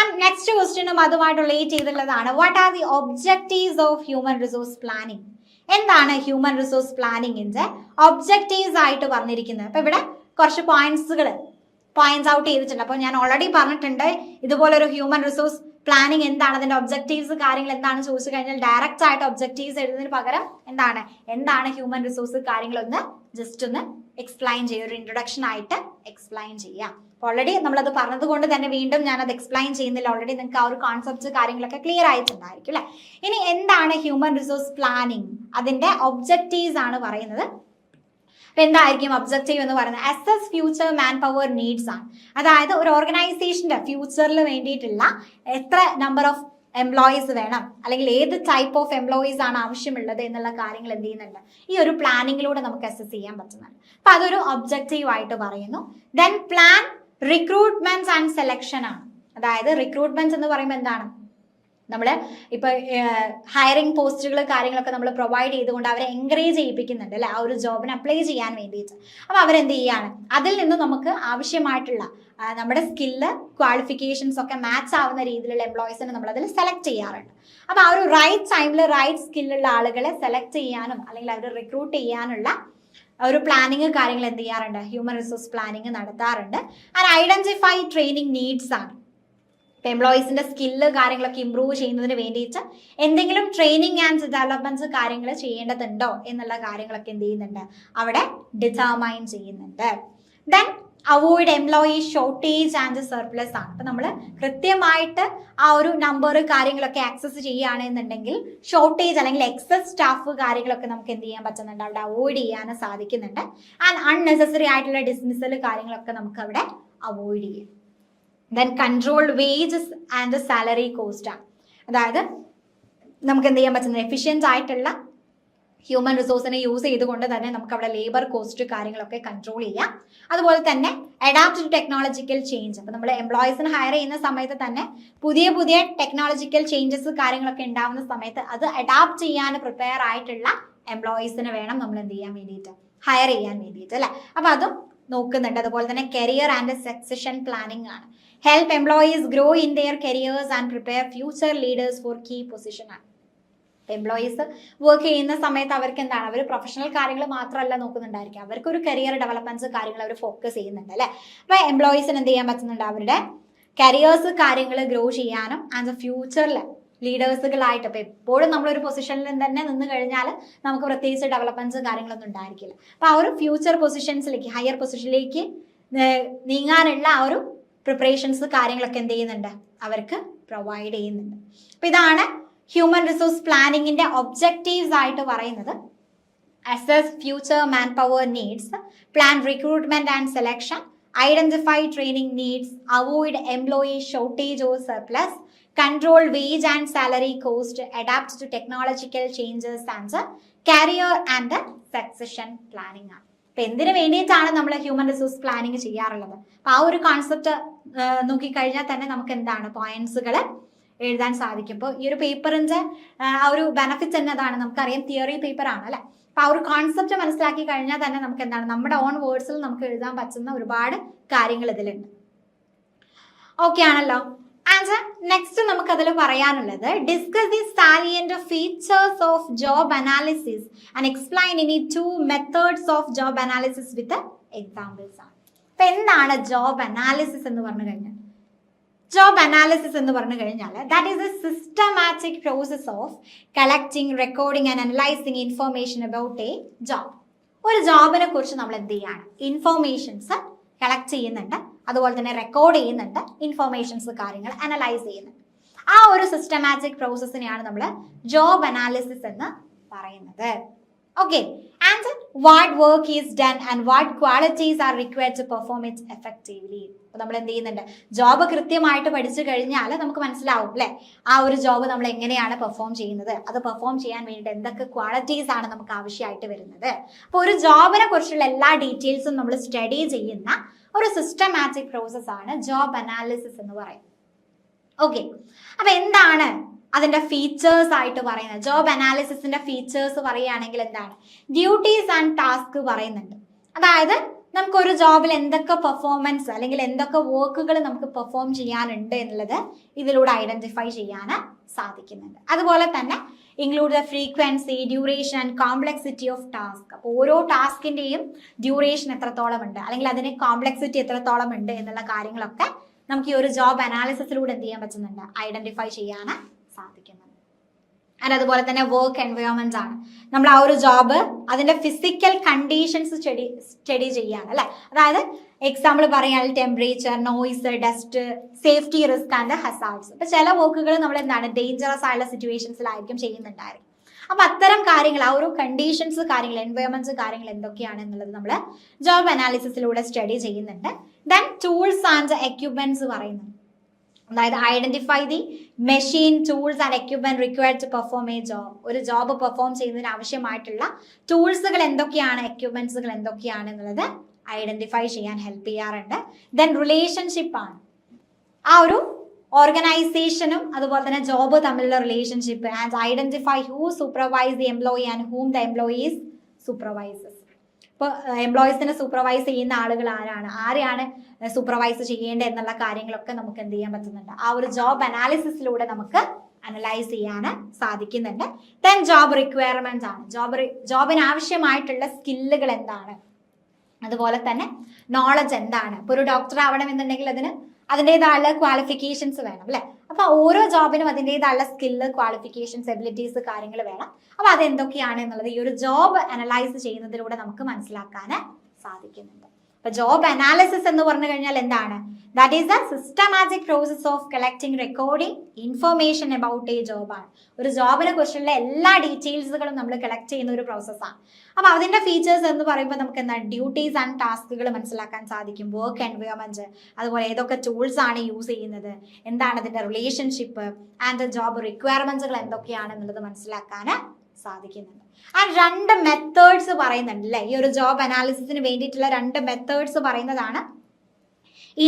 And next ക്വസ്റ്റ്യനും അതുമായിട്ട് relate ചെയ്തിട്ടുള്ളതാണ്. What are the objectives of human resource planning? എന്താണ് ഹ്യൂമൻ റിസോഴ്സ് പ്ലാനിങ്ങിന്റെ ഒബ്ജക്റ്റീവ്സ് ആയിട്ട് പറഞ്ഞിരിക്കുന്നത്? അപ്പൊ ഇവിടെ കുറച്ച് പോയിന്റ്സ് ഔട്ട് ചെയ്തിട്ടുണ്ട്. അപ്പോൾ ഞാൻ ഓൾറെഡി പറഞ്ഞിട്ടുണ്ട്, ഇതുപോലൊരു ഹ്യൂമൻ റിസോഴ്സ് പ്ലാനിങ് എന്താണ്, അതിന്റെ ഒബ്ജക്റ്റീവ്സ് കാര്യങ്ങൾ എന്താണെന്ന് ചോദിച്ചു കഴിഞ്ഞാൽ ഡയറക്റ്റ് ആയിട്ട് ഒബ്ജക്റ്റീവ്സ് എഴുതുന്നതിന് പകരം എന്താണ് ഹ്യൂമൻ റിസോഴ്സ് കാര്യങ്ങളൊന്ന് ജസ്റ്റ് ഒന്ന് എക്സ്പ്ലെയിൻ ചെയ്യുക, ഒരു ഇൻട്രൊഡക്ഷൻ ആയിട്ട് എക്സ്പ്ലെയിൻ ചെയ്യാം. ഓൾറെഡി നമ്മളത് പറഞ്ഞത് കൊണ്ട് തന്നെ വീണ്ടും ഞാനത് എക്സ്പ്ലെയിൻ ചെയ്യുന്നില്ല. ഓൾറെഡി നിങ്ങൾക്ക് ആ ഒരു കോൺസെപ്റ്റ്സ് കാര്യങ്ങളൊക്കെ ക്ലിയർ ആയിട്ടുണ്ടായിരിക്കും അല്ലെ. ഇനി എന്താണ് ഹ്യൂമൻ റിസോഴ്സ് പ്ലാനിങ്, അതിന്റെ ഒബ്ജക്റ്റീവ്സ് ആണ് പറയുന്നത്. എന്തായിരിക്കും ഒബ്ജക്റ്റീവ് എന്ന് പറയുന്നത്? Assess future man power needs ആണ്. അതായത് ഒരു ഓർഗനൈസേഷന്റെ ഫ്യൂച്ചറിൽ വേണ്ടിയിട്ടുള്ള എത്ര നമ്പർ ഓഫ് എംപ്ലോയീസ് വേണം, അല്ലെങ്കിൽ ഏത് ടൈപ്പ് ഓഫ് എംപ്ലോയീസ് ആണ് ആവശ്യമുള്ളത് എന്നുള്ള കാര്യങ്ങൾ എന്ത് ചെയ്യുന്നുണ്ട്, ഈ ഒരു പ്ലാനിങ്ങിലൂടെ നമുക്ക് അസസ് ചെയ്യാൻ പറ്റുന്നുണ്ട്. അപ്പൊ അതൊരു ഒബ്ജക്റ്റീവ് ആയിട്ട് പറയുന്നു. Then plan recruitment and selection ആണ്. അതായത് റിക്രൂട്ട്മെന്റ് എന്ന് പറയുമ്പോൾ എന്താണ്, നമ്മൾ ഇപ്പൊ ഹയറിംഗ് പോസ്റ്റുകൾ കാര്യങ്ങളൊക്കെ നമ്മൾ പ്രൊവൈഡ് ചെയ്തുകൊണ്ട് അവരെ എൻകറേജ് ചെയ്യിപ്പിക്കുന്നുണ്ട് അല്ലെ, ആ ഒരു ജോബിന് അപ്ലൈ ചെയ്യാൻ വേണ്ടിയിട്ട്. അപ്പൊ അവരെന്ത് ചെയ്യാണ്, അതിൽ നിന്ന് നമുക്ക് ആവശ്യമായിട്ടുള്ള നമ്മുടെ സ്കില്ല് ക്വാളിഫിക്കേഷൻസ് ഒക്കെ മാച്ച് ആവുന്ന രീതിയിലുള്ള എംപ്ലോയീസിനെ നമ്മൾ അതിൽ സെലക്ട് ചെയ്യാറുണ്ട്. അപ്പൊ ആ ഒരു റൈറ്റ് ടൈമിൽ റൈറ്റ് സ്കില്ലുള്ള ആളുകളെ സെലക്ട് ചെയ്യാനും അല്ലെങ്കിൽ അവർ റിക്രൂട്ട് ചെയ്യാനുള്ള ഒരു പ്ലാനിങ് കാര്യങ്ങൾ എന്ത് ചെയ്യാറുണ്ട്, ഹ്യൂമൻ റിസോഴ്സ് പ്ലാനിങ് നടത്താറുണ്ട്. ആൻഡ് ഐഡന്റിഫൈ ട്രെയിനിങ് നീഡ്സ് ആണ്. ഇപ്പൊ എംപ്ലോയീസിന്റെ സ്കില്ല് കാര്യങ്ങളൊക്കെ ഇമ്പ്രൂവ് ചെയ്യുന്നതിന് വേണ്ടിയിട്ട് എന്തെങ്കിലും ട്രെയിനിങ് ആൻഡ് ഡെവലപ്മെന്റ്സ് കാര്യങ്ങൾ ചെയ്യേണ്ടതുണ്ടോ എന്നുള്ള കാര്യങ്ങളൊക്കെ എന്ത് ചെയ്യുന്നുണ്ട്, അവിടെ ഡിറ്റർമൈൻ ചെയ്യുന്നുണ്ട്. Then avoid employee shortage and surplus ആണ്. അപ്പൊ നമ്മൾ കൃത്യമായിട്ട് ആ ഒരു നമ്പർ കാര്യങ്ങളൊക്കെ ആക്സസ് ചെയ്യുകയാണെന്നുണ്ടെങ്കിൽ ഷോർട്ടേജ് അല്ലെങ്കിൽ എക്സസ് സ്റ്റാഫ് കാര്യങ്ങളൊക്കെ നമുക്ക് എന്ത് ചെയ്യാൻ പറ്റുന്നുണ്ട്, അവിടെ അവോയ്ഡ് ചെയ്യാൻ സാധിക്കുന്നുണ്ട്. ആൻഡ് അൺനെസസറി ആയിട്ടുള്ള ഡിസ്മിസൽ കാര്യങ്ങളൊക്കെ നമുക്ക് അവിടെ അവോയ്ഡ് ചെയ്യാം. Then control wages and salary cost ആണ്. അതായത് നമുക്ക് എന്ത് ചെയ്യാൻ പറ്റുന്നത്, എഫിഷ്യൻ്റ് ആയിട്ടുള്ള ഹ്യൂമൻ റിസോഴ്സിനെ യൂസ് ചെയ്തുകൊണ്ട് തന്നെ നമുക്ക് അവിടെ ലേബർ കോസ്റ്റ് കാര്യങ്ങളൊക്കെ കൺട്രോൾ ചെയ്യാം. അതുപോലെ തന്നെ അഡാപ്റ്റ് ടു ടെക്നോളജിക്കൽ ചേഞ്ച്. അപ്പൊ നമ്മൾ എംപ്ലോയീസിനെ ഹയർ ചെയ്യുന്ന സമയത്ത് തന്നെ പുതിയ പുതിയ ടെക്നോളജിക്കൽ ചേഞ്ചസ് കാര്യങ്ങളൊക്കെ ഉണ്ടാവുന്ന സമയത്ത് അത് അഡാപ്റ്റ് ചെയ്യാൻ പ്രിപ്പയർ ആയിട്ടുള്ള എംപ്ലോയീസിനെ വേണം നമ്മൾ എന്ത് ചെയ്യാൻ വേണ്ടിയിട്ട്, ഹയർ ചെയ്യാൻ വേണ്ടിയിട്ട് അല്ലെ. അപ്പൊ അതും നോക്കുന്നുണ്ട്. അതുപോലെ തന്നെ കരിയർ ആൻഡ് സക്സഷൻ പ്ലാനിങ് ആണ്. Help employees grow in their careers and prepare future leaders for key position ആണ്. എംപ്ലോയീസ് വർക്ക് ചെയ്യുന്ന സമയത്ത് അവർക്ക് എന്താണ്, അവർ പ്രൊഫഷണൽ കാര്യങ്ങൾ മാത്രമല്ല നോക്കുന്നുണ്ടായിരിക്കും, അവർക്കൊരു കരിയർ ഡെവലപ്മെന്റ്സ് കാര്യങ്ങൾ അവർ ഫോക്കസ് ചെയ്യുന്നുണ്ട് അല്ലെ. അപ്പൊ എംപ്ലോയീസിന് എന്ത് ചെയ്യാൻ പറ്റുന്നുണ്ട്, അവരുടെ കരിയേഴ്സ് കാര്യങ്ങൾ ഗ്രോ ചെയ്യാനും ആൻഡ് ഫ്യൂച്ചറിൽ ലീഡേഴ്സുകളായിട്ട്. അപ്പൊ എപ്പോഴും നമ്മളൊരു പൊസിഷനിൽ തന്നെ നിന്ന് കഴിഞ്ഞാൽ നമുക്ക് പ്രത്യേകിച്ച് ഡെവലപ്മെന്റ്സ് കാര്യങ്ങളൊന്നും ഉണ്ടായിരിക്കില്ല. അപ്പൊ ആ ഒരു ഫ്യൂച്ചർ പൊസിഷൻസിലേക്ക്, ഹയർ പൊസിഷനിലേക്ക് നീങ്ങാനുള്ള ആ ഒരു പ്രിപ്പറേഷൻസ് കാര്യങ്ങളൊക്കെ എന്ത് ചെയ്യുന്നുണ്ട്, അവർക്ക് പ്രൊവൈഡ് ചെയ്യുന്നുണ്ട്. അപ്പൊ ഇതാണ് ഹ്യൂമൻ റിസോഴ്സ് പ്ലാനിങ്ങിന്റെ ഒബ്ജക്റ്റീവ്സ് ആയിട്ട് പറയുന്നത്. Assess future man power needs, plan recruitment and selection, identify training needs, avoid employee shortage or surplus, control wage and salary cost, adapt to technological changes and career and succession planning ആണ്. അപ്പൊ എന്തിനു വേണ്ടിയിട്ടാണ് നമ്മൾ human resource planning ചെയ്യാറുള്ളത്? അപ്പൊ ആ ഒരു concept നോക്കിക്കഴിഞ്ഞാൽ തന്നെ നമുക്ക് എന്താണ് പോയിന്റ്സുകൾ എഴുതാൻ സാധിക്കും. ഇപ്പോൾ ഈ ഒരു പേപ്പറിന്റെ ആ ഒരു ബെനഫിറ്റ് തന്നെ അതാണ്, നമുക്കറിയാം തിയറി പേപ്പർ ആണ് അല്ലെ. അപ്പൊ ആ ഒരു കോൺസെപ്റ്റ് മനസ്സിലാക്കി കഴിഞ്ഞാൽ തന്നെ നമുക്ക് എന്താണ്, നമ്മുടെ ഓൺ വേർഡ്സിൽ നമുക്ക് എഴുതാൻ പറ്റുന്ന ഒരുപാട് കാര്യങ്ങൾ ഇതിലുണ്ട്. ഓക്കെ ആണല്ലോ. ആൻഡ് നെക്സ്റ്റ് നമുക്ക് അതിൽ പറയാനുള്ളത്, discuss the salient features of job analysis and explain ഇനി 2 methods of job analysis with examples ആണ്. അപ്പൊ എന്താണ് ജോബ് അനാലിസിസ് എന്ന് പറഞ്ഞു കഴിഞ്ഞാൽ? ജോബ് അനാലിസിസ് എന്ന് പറഞ്ഞു കഴിഞ്ഞാൽ that is A systematic process of collecting, recording and analysing information about A job. ഒരു ജോബിനെ കുറിച്ച് നമ്മൾ എന്ത് ചെയ്യാണ്, ഇൻഫോർമേഷൻസ് കളക്ട് ചെയ്യുന്നുണ്ട്, അതുപോലെ തന്നെ റെക്കോർഡ് ചെയ്യുന്നുണ്ട്, ഇൻഫോർമേഷൻസ് കാര്യങ്ങൾ അനലൈസ് ചെയ്യുന്നുണ്ട്. ആ ഒരു സിസ്റ്റമാറ്റിക് പ്രോസസ്സിനെയാണ് നമ്മൾ ജോബ് അനാലിസിസ് എന്ന് പറയുന്നത്. Okay. And what work is done and what qualities are required to perform it effectively. അപ്പൊ നമ്മൾ എന്ത് ചെയ്യുന്നുണ്ട്, ജോബ് കൃത്യമായിട്ട് പഠിച്ചു കഴിഞ്ഞാൽ നമുക്ക് മനസ്സിലാവും അല്ലെ, ആ ഒരു ജോബ് നമ്മൾ എങ്ങനെയാണ് പെർഫോം ചെയ്യുന്നത്, അത് പെർഫോം ചെയ്യാൻ വേണ്ടിയിട്ട് എന്തൊക്കെ ക്വാളിറ്റീസ് ആണ് നമുക്ക് ആവശ്യമായിട്ട് വരുന്നത്. അപ്പൊ ഒരു ജോബിനെ കുറിച്ചുള്ള എല്ലാ ഡീറ്റെയിൽസും നമ്മൾ സ്റ്റഡി ചെയ്യുന്ന ഒരു സിസ്റ്റമാറ്റിക് പ്രോസസ് ആണ് ജോബ് അനാലിസിസ് എന്ന് പറയുന്നത്. ഓക്കെ. അപ്പൊ എന്താണ് അതിന്റെ ഫീച്ചേഴ്സ് ആയിട്ട് പറയുന്നത്? ജോബ് അനാലിസിസിന്റെ ഫീച്ചേഴ്സ് പറയുകയാണെങ്കിൽ എന്താണ്, ഡ്യൂട്ടീസ് ആൻഡ് ടാസ്ക് പറയുന്നുണ്ട്. അതായത് നമുക്കൊരു ജോബിൽ എന്തൊക്കെ പെർഫോമൻസ് അല്ലെങ്കിൽ എന്തൊക്കെ വർക്കുകൾ നമുക്ക് പെർഫോം ചെയ്യാനുണ്ട് എന്നുള്ളത് ഇതിലൂടെ ഐഡന്റിഫൈ ചെയ്യാൻ സാധിക്കുന്നുണ്ട്. അതുപോലെ തന്നെ include the frequency, duration and complexity of task. അപ്പോൾ ഓരോ ടാസ്കിന്റെയും ഡ്യൂറേഷൻ എത്രത്തോളം ഉണ്ട് അല്ലെങ്കിൽ അതിന് കോംപ്ലക്സിറ്റി എത്രത്തോളം ഉണ്ട് എന്നുള്ള കാര്യങ്ങളൊക്കെ നമുക്ക് ഈ ഒരു ജോബ് അനാലിസിസിലൂടെ എന്ത് ചെയ്യാൻ പറ്റുന്നുണ്ട്, ഐഡന്റിഫൈ ചെയ്യാൻ സാധിക്കുന്നുണ്ട്. ആൻഡ് അതുപോലെ തന്നെ വർക്ക് എൻവയോൺമെന്റ് ആണ്. നമ്മൾ ആ ഒരു ജോബ് അതിന്റെ ഫിസിക്കൽ കണ്ടീഷൻസ് സ്റ്റഡി ചെയ്യാണ് അല്ലെ. അതായത് എക്സാമ്പിൾ പറയുകയാണെങ്കിൽ temperature, noise, dust, safety risk and hazards. ഇപ്പൊ ചില വർക്കുകൾ നമ്മൾ എന്താണ് ഡേഞ്ചറസ് ആയുള്ള സിറ്റുവേഷൻസിലായിരിക്കും ചെയ്യുന്നുണ്ടായിരിക്കും. അപ്പൊ അത്തരം കാര്യങ്ങൾ, ആ ഒരു കണ്ടീഷൻസ് കാര്യങ്ങൾ, എൻവയോൺമെന്റ്സ് കാര്യങ്ങൾ എന്തൊക്കെയാണ് എന്നുള്ളത് നമ്മൾ ജോബ് അനാലിസിസിലൂടെ സ്റ്റഡി ചെയ്യുന്നുണ്ട്. ദെൻ ടൂൾസ് ആൻഡ് എക്യുപ്മെന്റ്സ് പറയുന്നുണ്ട്. അതായത് identify the machine, tools and equipment required to perform a job. ഒരു ജോബ് പെർഫോം ചെയ്യുന്നതിന് ആവശ്യമായിട്ടുള്ള ടൂൾസുകൾ എന്തൊക്കെയാണ്, എക്യുപ്മെന്റ്സുകൾ എന്തൊക്കെയാണ് എന്നുള്ളത് ഐഡന്റിഫൈ ചെയ്യാൻ ഹെൽപ്പ് ചെയ്യാറുണ്ട്. ദെൻ റിലേഷൻഷിപ്പ് ആണ്. ആ ഒരു ഓർഗനൈസേഷനും അതുപോലെ തന്നെ ജോബ് തമ്മിലുള്ള relationship. And identify who supervise the employee and whom the employees supervises. ഇപ്പോൾ എംപ്ലോയീസിനെ സൂപ്പർവൈസ് ചെയ്യുന്ന ആളുകൾ ആരെയാണ് സൂപ്പർവൈസ് ചെയ്യേണ്ടത് എന്നുള്ള കാര്യങ്ങളൊക്കെ നമുക്ക് എന്ത് ചെയ്യാൻ പറ്റുന്നുണ്ട്, ആ ഒരു ജോബ് അനാലിസിസിലൂടെ നമുക്ക് അനലൈസ് ചെയ്യാൻ സാധിക്കുന്നുണ്ട്. ദെൻ ജോബ് റിക്വയർമെന്റ് ആണ്. ജോബിന് ആവശ്യമായിട്ടുള്ള സ്കില്ലുകൾ എന്താണ്, അതുപോലെ തന്നെ നോളജ് എന്താണ്. ഇപ്പോൾ ഒരു ഡോക്ടർ ആവണമെന്നുണ്ടെങ്കിൽ അതിൻ്റെതായുള്ള ക്വാളിഫിക്കേഷൻസ് വേണം അല്ലെ. അപ്പൊ ഓരോ ജോബിനും അതിൻ്റെതായുള്ള സ്കില്ല്, ക്വാളിഫിക്കേഷൻസ്, എബിലിറ്റീസ് കാര്യങ്ങൾ വേണം. അപ്പൊ അതെന്തൊക്കെയാണ് എന്നുള്ളത് ഈ ഒരു ജോബ് അനലൈസ് ചെയ്യുന്നതിലൂടെ നമുക്ക് മനസ്സിലാക്കാൻ സാധിക്കുന്നുണ്ട്. അപ്പൊ ജോബ് അനാലിസിസ് എന്ന് പറഞ്ഞു കഴിഞ്ഞാൽ എന്താണ്, that is the systematic process of collecting, recording information about A job ആണ്. ഒരു ജോബിനെ കുറിച്ചുള്ള എല്ലാ ഡീറ്റെയിൽസുകളും നമ്മൾ കളക്ട് ചെയ്യുന്ന ഒരു പ്രോസസ്സാണ്. അപ്പൊ അതിന്റെ ഫീച്ചേഴ്സ് എന്ന് പറയുമ്പോൾ നമുക്ക് എന്താണ് ഡ്യൂട്ടീസ് ആൻഡ് ടാസ്കുകൾ മനസ്സിലാക്കാൻ സാധിക്കും, വർക്ക് എൻവയോൺമെന്റ്, അതുപോലെ ഏതൊക്കെ ടൂൾസ് ആണ് യൂസ് ചെയ്യുന്നത്, എന്താണ് അതിന്റെ റിലേഷൻഷിപ്പ്, ആൻഡ് ജോബ് റിക്വയർമെന്റ്സുകൾ എന്തൊക്കെയാണ് എന്നുള്ളത് മനസ്സിലാക്കാൻ സാധിക്കുന്നുണ്ട്. ആ 2 മെത്തേഡ്സ് പറയുന്നുണ്ട് അല്ലെ. ഈ ഒരു ജോബ് അനാലിസിസിന് വേണ്ടിയിട്ടുള്ള 2 മെത്തേഡ്സ് പറയുന്നതാണ്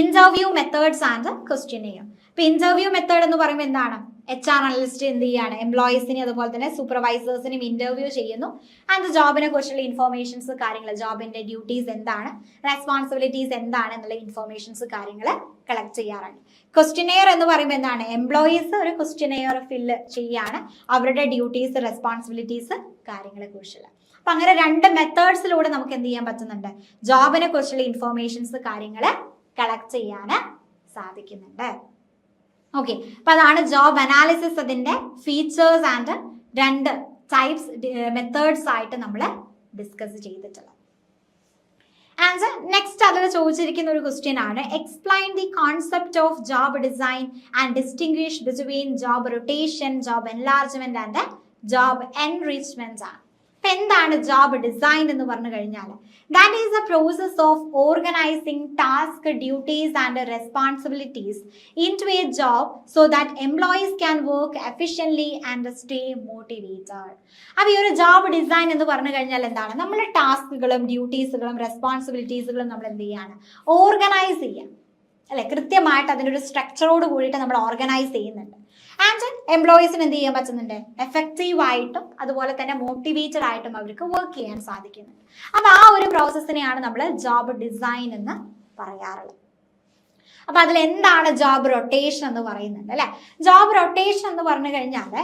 ഇന്റർവ്യൂ മെത്തേഡ്സ് ആൻഡ് ക്വസ്റ്റ്യനെയർ. ഇപ്പൊ ഇന്റർവ്യൂ മെത്തേഡ് എന്ന് പറയുമ്പോൾ എന്താണ്, HR അനലിസ്റ്റ് എന്ത് ചെയ്യാണ്, എംപ്ലോയീസിനെ അതുപോലെ തന്നെ സൂപ്പർവൈസേഴ്സിനും ഇന്റർവ്യൂ ചെയ്യുന്നു. ആൻഡ് ജോബിനെ കുറിച്ചുള്ള ഇൻഫോർമേഷൻസ് കാര്യങ്ങൾ, ജോബിന്റെ ഡ്യൂട്ടീസ് എന്താണ്, റെസ്പോൺസിബിലിറ്റീസ് എന്താണ് എന്നുള്ള ഇൻഫോർമേഷൻസ് കാര്യങ്ങൾ കളക്ട് ചെയ്യാറുണ്ട്. ക്വസ്റ്റ്യനെയർ എന്ന് പറയുമ്പോൾ എന്താണ്, എംപ്ലോയീസ് ഒരു ക്വസ്റ്റ്യനെയർ ഫില്ല് ചെയ്യാണ് അവരുടെ ഡ്യൂട്ടീസ്, റെസ്പോൺസിബിലിറ്റീസ് കാര്യങ്ങളെ കുറിച്ചുള്ള. അപ്പൊ അങ്ങനെ 2 മെത്തേഡ്സിലൂടെ നമുക്ക് എന്ത് ചെയ്യാൻ പറ്റുന്നുണ്ട്, ജോബിനെ കുറിച്ചുള്ള ഇൻഫോർമേഷൻസ് കാര്യങ്ങൾ കളക്ട് ചെയ്യാൻ സാധിക്കുന്നുണ്ട്. ഓക്കെ, അപ്പൊ അതാണ് ജോബ് അനാലിസിസ്, അതിന്റെ ഫീച്ചേഴ്സ് ആൻഡ് 2 ടൈപ്സ് മെത്തേഡ്സ് ആയിട്ട് നമ്മൾ ഡിസ്കസ് ചെയ്തിട്ടുള്ളത്. ആൻഡ് നെക്സ്റ്റ് അതിൽ ചോദിച്ചിരിക്കുന്ന ഒരു ക്വസ്റ്റ്യൻ ആണ്, explain the concept of job design and distinguish between job rotation, job enlargement and job enrichment ആണ്. അപ്പൊ എന്താണ് ജോബ് ഡിസൈൻ എന്ന് പറഞ്ഞു കഴിഞ്ഞാൽ, that is a process of organizing task, duties and responsibilities into a job so that employees can work efficiently and stay motivated. അപ്പൊ ഈ ഒരു job design എന്ന് പറഞ്ഞു കഴിഞ്ഞാൽ എന്താണ്, നമ്മൾ ടാസ്കുകളും ഡ്യൂട്ടീസുകളും റെസ്പോൺസിബിലിറ്റീസുകളും നമ്മൾ എന്ത് ചെയ്യാണ്, ഓർഗനൈസ് ചെയ്യാം അല്ലെ. കൃത്യമായിട്ട് അതിൻ്റെ ഒരു സ്ട്രക്ചറോട് കൂടിയിട്ട് നമ്മൾ ഓർഗനൈസ് ചെയ്യുന്നുണ്ട്. ആൻഡ് എംപ്ലോയീസിന് എന്ത് ചെയ്യാൻ പറ്റുന്നുണ്ട്, എഫക്റ്റീവായിട്ടും അതുപോലെ തന്നെ മോട്ടിവേറ്റഡ് ആയിട്ടും അവർക്ക് വർക്ക് ചെയ്യാൻ സാധിക്കുന്നുണ്ട്. അപ്പൊ ആ ഒരു പ്രോസസ്സിനെയാണ് നമ്മൾ ജോബ് ഡിസൈൻ എന്ന് പറയാറുള്ളത്. അപ്പൊ അതിൽ എന്താണ് ജോബ് റൊട്ടേഷൻ എന്ന് പറയുന്നുണ്ട് അല്ലെ. ജോബ് റൊട്ടേഷൻ എന്ന് പറഞ്ഞു കഴിഞ്ഞാൽ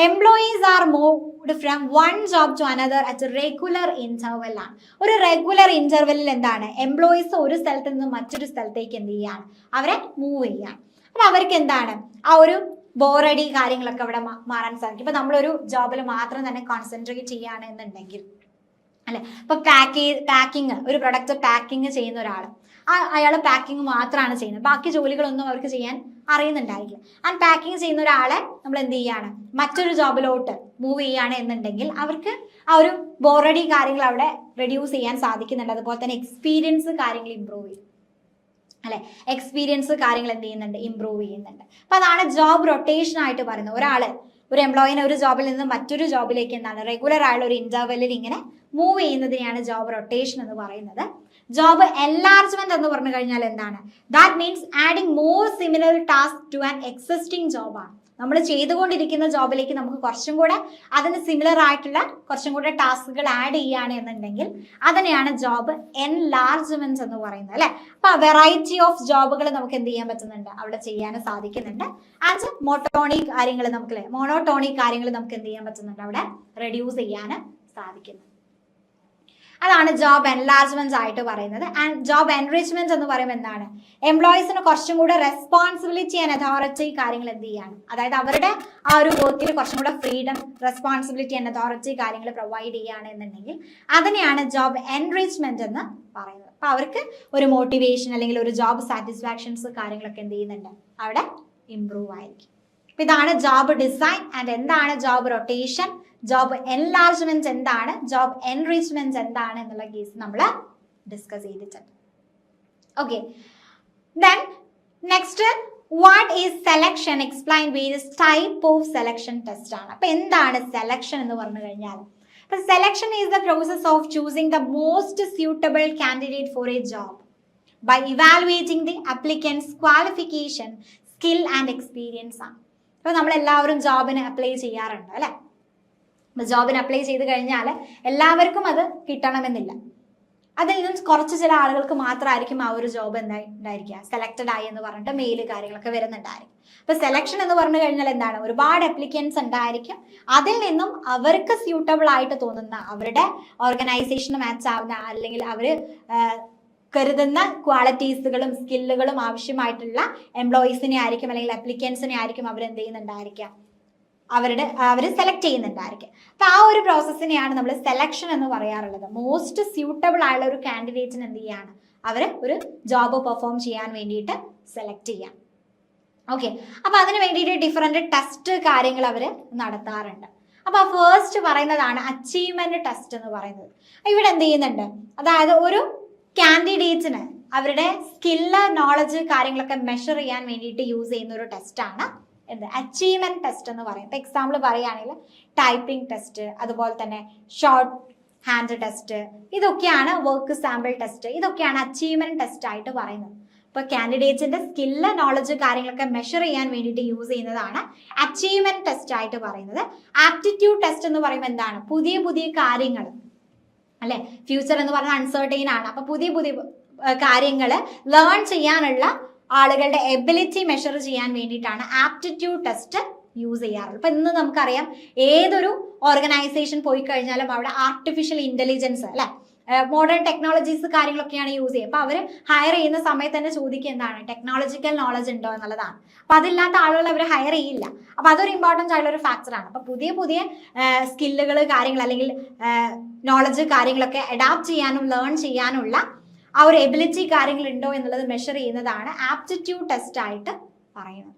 employees are moved from one job to another at regular interval ആണ്. ഒരു റെഗുലർ ഇന്റർവെല്ലിൽ എന്താണ്, എംപ്ലോയീസ് ഒരു സ്ഥലത്ത് നിന്ന് മറ്റൊരു സ്ഥലത്തേക്ക് എന്ത് ചെയ്യാണ്, അവരെ മൂവ് ചെയ്യാണ്. അപ്പൊ അവർക്ക് എന്താണ് ആ ഒരു ബോറടി കാര്യങ്ങളൊക്കെ അവിടെ മാറാൻ സാധിക്കും. ഇപ്പൊ നമ്മളൊരു ജോബിൽ മാത്രം തന്നെ കോൺസെൻട്രേറ്റ് ചെയ്യാണ് എന്നുണ്ടെങ്കിൽ അല്ലെ, ഇപ്പൊ പാക്കിങ്, ഒരു പ്രൊഡക്റ്റ് പാക്കിങ് ചെയ്യുന്ന ഒരാൾ, അയാൾ പാക്കിങ് മാത്രമാണ് ചെയ്യുന്നത്, ബാക്കി ജോലികളൊന്നും അവർക്ക് ചെയ്യാൻ അറിയുന്നുണ്ടായിരിക്കില്ല. ആൻഡ് പാക്കിങ് ചെയ്യുന്ന ഒരാളെ നമ്മൾ എന്ത് ചെയ്യാണ്, മറ്റൊരു ജോബിലോട്ട് മൂവ് ചെയ്യാണ് എന്നുണ്ടെങ്കിൽ അവർക്ക് ആ ഒരു ബോറടി കാര്യങ്ങൾ അവിടെ റെഡ്യൂസ് ചെയ്യാൻ സാധിക്കുന്നുണ്ട്. അതുപോലെ തന്നെ എക്സ്പീരിയൻസ് കാര്യങ്ങൾ ഇമ്പ്രൂവ് ചെയ്യും അല്ലെ. എക്സ്പീരിയൻസ് കാര്യങ്ങൾ എന്ത് ചെയ്യുന്നുണ്ട്, ഇമ്പ്രൂവ് ചെയ്യുന്നുണ്ട്. അപ്പൊ അതാണ് ജോബ് റൊട്ടേഷൻ ആയിട്ട് പറയുന്നത്. ഒരു എംപ്ലോയിനെ ഒരു ജോബിൽ നിന്ന് മറ്റൊരു ജോബിലേക്ക് എന്താണ് റെഗുലർ ആയുള്ള ഒരു ഇന്റർവെല്ലിൽ ഇങ്ങനെ മൂവ് ചെയ്യുന്നതിനെയാണ് ജോബ് റൊട്ടേഷൻ എന്ന് പറയുന്നത്. ജോബ് എൻലാർജ്മെന്റ് എന്ന് പറഞ്ഞു കഴിഞ്ഞാൽ എന്താണ്, that means adding more similar task to an existing job ആണ്. നമ്മൾ ചെയ്തുകൊണ്ടിരിക്കുന്ന ജോബിലേക്ക് നമുക്ക് കുറച്ചും കൂടെ അതിന് സിമിലർ ആയിട്ടുള്ള കുറച്ചും കൂടെ ടാസ്കുകൾ ആഡ് ചെയ്യുകയാണ് എന്നുണ്ടെങ്കിൽ അതിനെയാണ് ജോബ് എൻലാർജ്മെന്റ് എന്ന് പറയുന്നത് അല്ലെ. അപ്പൊ വെറൈറ്റി ഓഫ് ജോബുകൾ നമുക്ക് എന്ത് ചെയ്യാൻ പറ്റുന്നുണ്ട്, അവിടെ ചെയ്യാൻ സാധിക്കുന്നുണ്ട്. ആൻഡ് മോണോട്ടോണിക് കാര്യങ്ങൾ നമുക്ക് എന്ത് ചെയ്യാൻ പറ്റുന്നുണ്ട്, അവിടെ റെഡ്യൂസ് ചെയ്യാൻ സാധിക്കുന്നു. അതാണ് ജോബ് എൻലാർജ്മെന്റ് ആയിട്ട് പറയുന്നത്. ആൻഡ് ജോബ് എൻറിച്ച്മെന്റ് എന്ന് പറയുമ്പോൾ എന്താണ്, എംപ്ലോയീസിന് കുറച്ചും കൂടെ റെസ്പോൺസിബിലിറ്റി ആൻഡ് അതോറിറ്റി കാര്യങ്ങൾ എന്ത് ചെയ്യാണ്, അതായത് അവരുടെ ആ ഒരു വർക്കിൽ കുറച്ചും കൂടെ ഫ്രീഡം, റെസ്പോൺസിബിലിറ്റി ആൻഡ് അതോറിറ്റി കാര്യങ്ങൾ പ്രൊവൈഡ് ചെയ്യുകയാണ് എന്നുണ്ടെങ്കിൽ അതിനെയാണ് ജോബ് എൻറിച്ച്മെന്റ് എന്ന് പറയുന്നത്. അപ്പൊ അവർക്ക് ഒരു മോട്ടിവേഷൻ അല്ലെങ്കിൽ ഒരു ജോബ് സാറ്റിസ്ഫാക്ഷൻസ് കാര്യങ്ങളൊക്കെ എന്ത് ചെയ്യുന്നുണ്ട്, അവിടെ ഇംപ്രൂവ് ആയിരിക്കും. അപ്പൊ ഇതാണ് ജോബ് ഡിസൈൻ. ആൻഡ് എന്താണ് ജോബ് റൊട്ടേഷൻ, ജോബ് എൻലാർജ്മെന്റ് എന്താണ്, ജോബ് എൻറിച്ച്മെന്റ് എന്താണ് എന്നുള്ള കേസ് നമ്മൾ ഡിസ്കസ് ചെയ്തിട്ടുണ്ട്. Okay, then next what is selection, explain various type of selection test ആണ്. അപ്പൊ എന്താണ് സെലക്ഷൻ എന്ന് പറഞ്ഞു കഴിഞ്ഞാൽ, അപ്പൊ selection is the process of choosing the most suitable candidate for a job by evaluating the applicants qualification, skill and experience ആണ്. അപ്പൊ നമ്മൾ എല്ലാവരും ജോബിന് അപ്ലൈ ചെയ്യാറുണ്ട് അല്ലെ. ജോബിന് അപ്ലൈ ചെയ്ത് കഴിഞ്ഞാൽ എല്ലാവർക്കും അത് കിട്ടണമെന്നില്ല. അതിൽ നിന്നും കുറച്ച് ചില ആളുകൾക്ക് മാത്രമായിരിക്കും ആ ഒരു ജോബ് ഉണ്ടായിരിക്കുക, സെലക്റ്റഡ് ആയി എന്ന് പറഞ്ഞിട്ട് മെയിൽ കാര്യങ്ങളൊക്കെ വരുന്നുണ്ടായിരിക്കും. അപ്പൊ സെലക്ഷൻ എന്ന് പറഞ്ഞു കഴിഞ്ഞാൽ എന്താണ്, ഒരുപാട് അപ്ലിക്കൻസ് ഉണ്ടായിരിക്കും, അതിൽ നിന്നും അവർക്ക് സ്യൂട്ടബിൾ ആയിട്ട് തോന്നുന്ന, അവരുടെ ഓർഗനൈസേഷന് മാച്ച് ആവുന്ന അല്ലെങ്കിൽ അവർ കരുതുന്ന ക്വാളിറ്റീസുകളും സ്കില്ലുകളും ആവശ്യമായിട്ടുള്ള എംപ്ലോയീസിനെ ആയിരിക്കും അല്ലെങ്കിൽ അപ്ലിക്കൻസിനെ ആയിരിക്കും അവരെന്ത് ചെയ്യുന്നുണ്ടായിരിക്കാം, അവർ സെലക്ട് ചെയ്യുന്നുണ്ടായിരിക്കും. അപ്പൊ ആ ഒരു പ്രോസസ്സിനെയാണ് നമ്മൾ സെലക്ഷൻ എന്ന് പറയാറുള്ളത്. മോസ്റ്റ് സ്യൂട്ടബിൾ ആയുള്ള ഒരു കാൻഡിഡേറ്റിന് എന്ത് ചെയ്യാണ്, അവർ ഒരു ജോബ് പെർഫോം ചെയ്യാൻ വേണ്ടിയിട്ട് സെലക്ട് ചെയ്യാം. ഓക്കെ, അപ്പൊ അതിന് വേണ്ടിയിട്ട് ഡിഫറെന്റ് ടെസ്റ്റ് കാര്യങ്ങൾ അവർ നടത്താറുണ്ട്. അപ്പൊ ഫസ്റ്റ് പറയുന്നതാണ് അച്ചീവ്മെന്റ് ടെസ്റ്റ് എന്ന് പറയുന്നത്. ഇവിടെ എന്ത് ചെയ്യുന്നുണ്ട്, അതായത് ഒരു കാൻഡിഡേറ്റ്സിന് അവരുടെ സ്കില്ല്, നോളജ് കാര്യങ്ങളൊക്കെ മെഷർ ചെയ്യാൻ വേണ്ടിയിട്ട് യൂസ് ചെയ്യുന്ന ഒരു ടെസ്റ്റാണ് എന്ത്, അച്ചീവ്മെന്റ് ടെസ്റ്റ് എന്ന് പറയും. ഇപ്പൊ എക്സാമ്പിൾ പറയുകയാണെങ്കിൽ ടൈപ്പിംഗ് ടെസ്റ്റ്, അതുപോലെ തന്നെ ഷോർട്ട് ഹാൻഡ് ടെസ്റ്റ്, ഇതൊക്കെയാണ് വർക്ക് സാമ്പിൾ ടെസ്റ്റ്, ഇതൊക്കെയാണ് അച്ചീവ്മെന്റ് ടെസ്റ്റ് ആയിട്ട് പറയുന്നത്. ഇപ്പൊ കാൻഡിഡേറ്റ്സിന്റെ സ്കില്ല്, നോളജ് കാര്യങ്ങളൊക്കെ മെഷർ ചെയ്യാൻ വേണ്ടിയിട്ട് യൂസ് ചെയ്യുന്നതാണ് അച്ചീവ്മെന്റ് ടെസ്റ്റ് ആയിട്ട് പറയുന്നത്. ആപ്റ്റിറ്റ്യൂഡ് ടെസ്റ്റ് എന്ന് പറയുമ്പോൾ എന്താണ്, പുതിയ പുതിയ കാര്യങ്ങൾ അല്ലെ, ഫ്യൂച്ചർ എന്ന് പറഞ്ഞാൽ അൺസർട്ടൈൻ ആണ്. അപ്പൊ പുതിയ പുതിയ കാര്യങ്ങൾ ലേൺ ചെയ്യാനുള്ള ആളുകളുടെ എബിലിറ്റി മെഷർ ചെയ്യാൻ വേണ്ടിയിട്ടാണ് ആപ്റ്റിറ്റ്യൂഡ് ടെസ്റ്റ് യൂസ് ചെയ്യാറുള്ളത്. ഇപ്പൊ ഇന്ന് നമുക്കറിയാം ഏതൊരു ഓർഗനൈസേഷൻ പോയി കഴിഞ്ഞാലും അവിടെ ആർട്ടിഫിഷ്യൽ ഇന്റലിജൻസ് അല്ലെ, മോഡേൺ ടെക്നോളജീസ് കാര്യങ്ങളൊക്കെയാണ് യൂസ് ചെയ്യുക. അപ്പൊ അവർ ഹയർ ചെയ്യുന്ന സമയത്ത് തന്നെ ചോദിക്കുക എന്താണ്, ടെക്നോളജിക്കൽ നോളജ് ഉണ്ടോ എന്നുള്ളതാണ്. അപ്പൊ അതില്ലാത്ത ആളുകൾ അവർ ഹയർ ചെയ്യില്ല. അപ്പൊ അതൊരു ഇമ്പോർട്ടൻറ്റ് ആയിട്ടുള്ള ഒരു ഫാക്ടറാണ്. അപ്പൊ പുതിയ പുതിയ സ്കില്ലുകൾ കാര്യങ്ങൾ അല്ലെങ്കിൽ നോളജ് കാര്യങ്ങളൊക്കെ അഡാപ്റ്റ് ചെയ്യാനും ലേൺ ചെയ്യാനുള്ള ആ ഒരു എബിലിറ്റി കാര്യങ്ങൾ ഉണ്ടോ എന്നുള്ളത് മെഷർ ചെയ്യുന്നതാണ് ആപ്റ്റിറ്റ്യൂഡ് ടെസ്റ്റ് ആയിട്ട് പറയുന്നത്.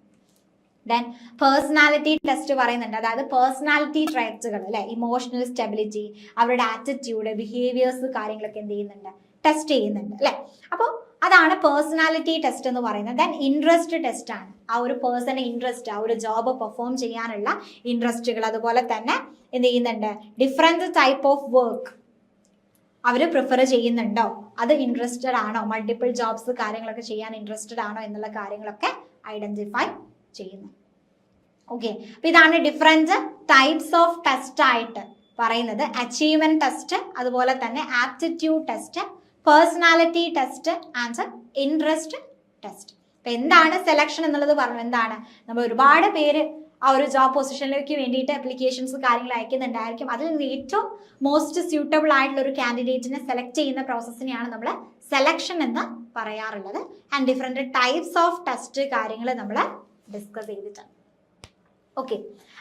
ദെൻ പേഴ്സണാലിറ്റി ടെസ്റ്റ് പറയുന്നുണ്ട്, അതായത് പേഴ്സണാലിറ്റി ട്രൈറ്റ്സുകൾ അല്ലെ, ഇമോഷണൽ സ്റ്റെബിലിറ്റി, അവരുടെ ആറ്റിറ്റ്യൂഡ്, ബിഹേവിയേഴ്സ് കാര്യങ്ങളൊക്കെ എന്ത് ചെയ്യുന്നുണ്ട്, ടെസ്റ്റ് ചെയ്യുന്നുണ്ട് അല്ലെ. അപ്പോൾ അതാണ് പേഴ്സണാലിറ്റി ടെസ്റ്റ് എന്ന് പറയുന്നത്. ദെൻ ഇൻട്രസ്റ്റ് ടെസ്റ്റ് ആണ്, ആ ഒരു പേഴ്സണൽ ഇൻട്രസ്റ്റ്, ആ ഒരു ജോബ് പെർഫോം ചെയ്യാനുള്ള ഇൻട്രസ്റ്റുകൾ, അതുപോലെ തന്നെ എന്ത് ചെയ്യുന്നുണ്ട്, ഡിഫറെന്റ് ടൈപ്പ് ഓഫ് വർക്ക് അവർ പ്രിഫർ ചെയ്യുന്നുണ്ടോ, അത് ഇൻട്രസ്റ്റഡ് ആണോ, മൾട്ടിപ്പിൾ ജോബ്സ് കാര്യങ്ങളൊക്കെ ചെയ്യാൻ ഇൻട്രസ്റ്റഡ് ആണോ എന്നുള്ള കാര്യങ്ങളൊക്കെ ഐഡന്റിഫൈ ചെയ്യുന്നു. ഓക്കെ, അപ്പൊ ഇതാണ് ഡിഫറെന്റ് ടൈപ്സ് ഓഫ് ടെസ്റ്റ് ആയിട്ട് പറയുന്നത്. അച്ചീവ്മെന്റ് ടെസ്റ്റ്, അതുപോലെ തന്നെ aptitude test, personality test and interest test. അപ്പൊ എന്താണ് സെലക്ഷൻ എന്നുള്ളത് പറഞ്ഞു, എന്താണ് നമ്മൾ ഒരുപാട് പേര് ആ ഒരു ജോബ് പൊസിഷനിലേക്ക് വേണ്ടിയിട്ട് അപ്ലിക്കേഷൻസ് കാര്യങ്ങൾ അയക്കുന്നുണ്ടായിരിക്കും. അതിൽ നിന്ന് ഏറ്റവും മോസ്റ്റ് സ്യൂട്ടബിൾ ആയിട്ടുള്ള ഒരു കാൻഡിഡേറ്റിനെ സെലക്ട് ചെയ്യുന്ന പ്രോസസ്സിനെയാണ് നമ്മൾ സെലക്ഷൻ എന്ന് പറയാറുള്ളത്. And different types of test കാര്യങ്ങൾ നമ്മൾ ഡിസ്കസ് ചെയ്തിട്ടുണ്ട്. Okay,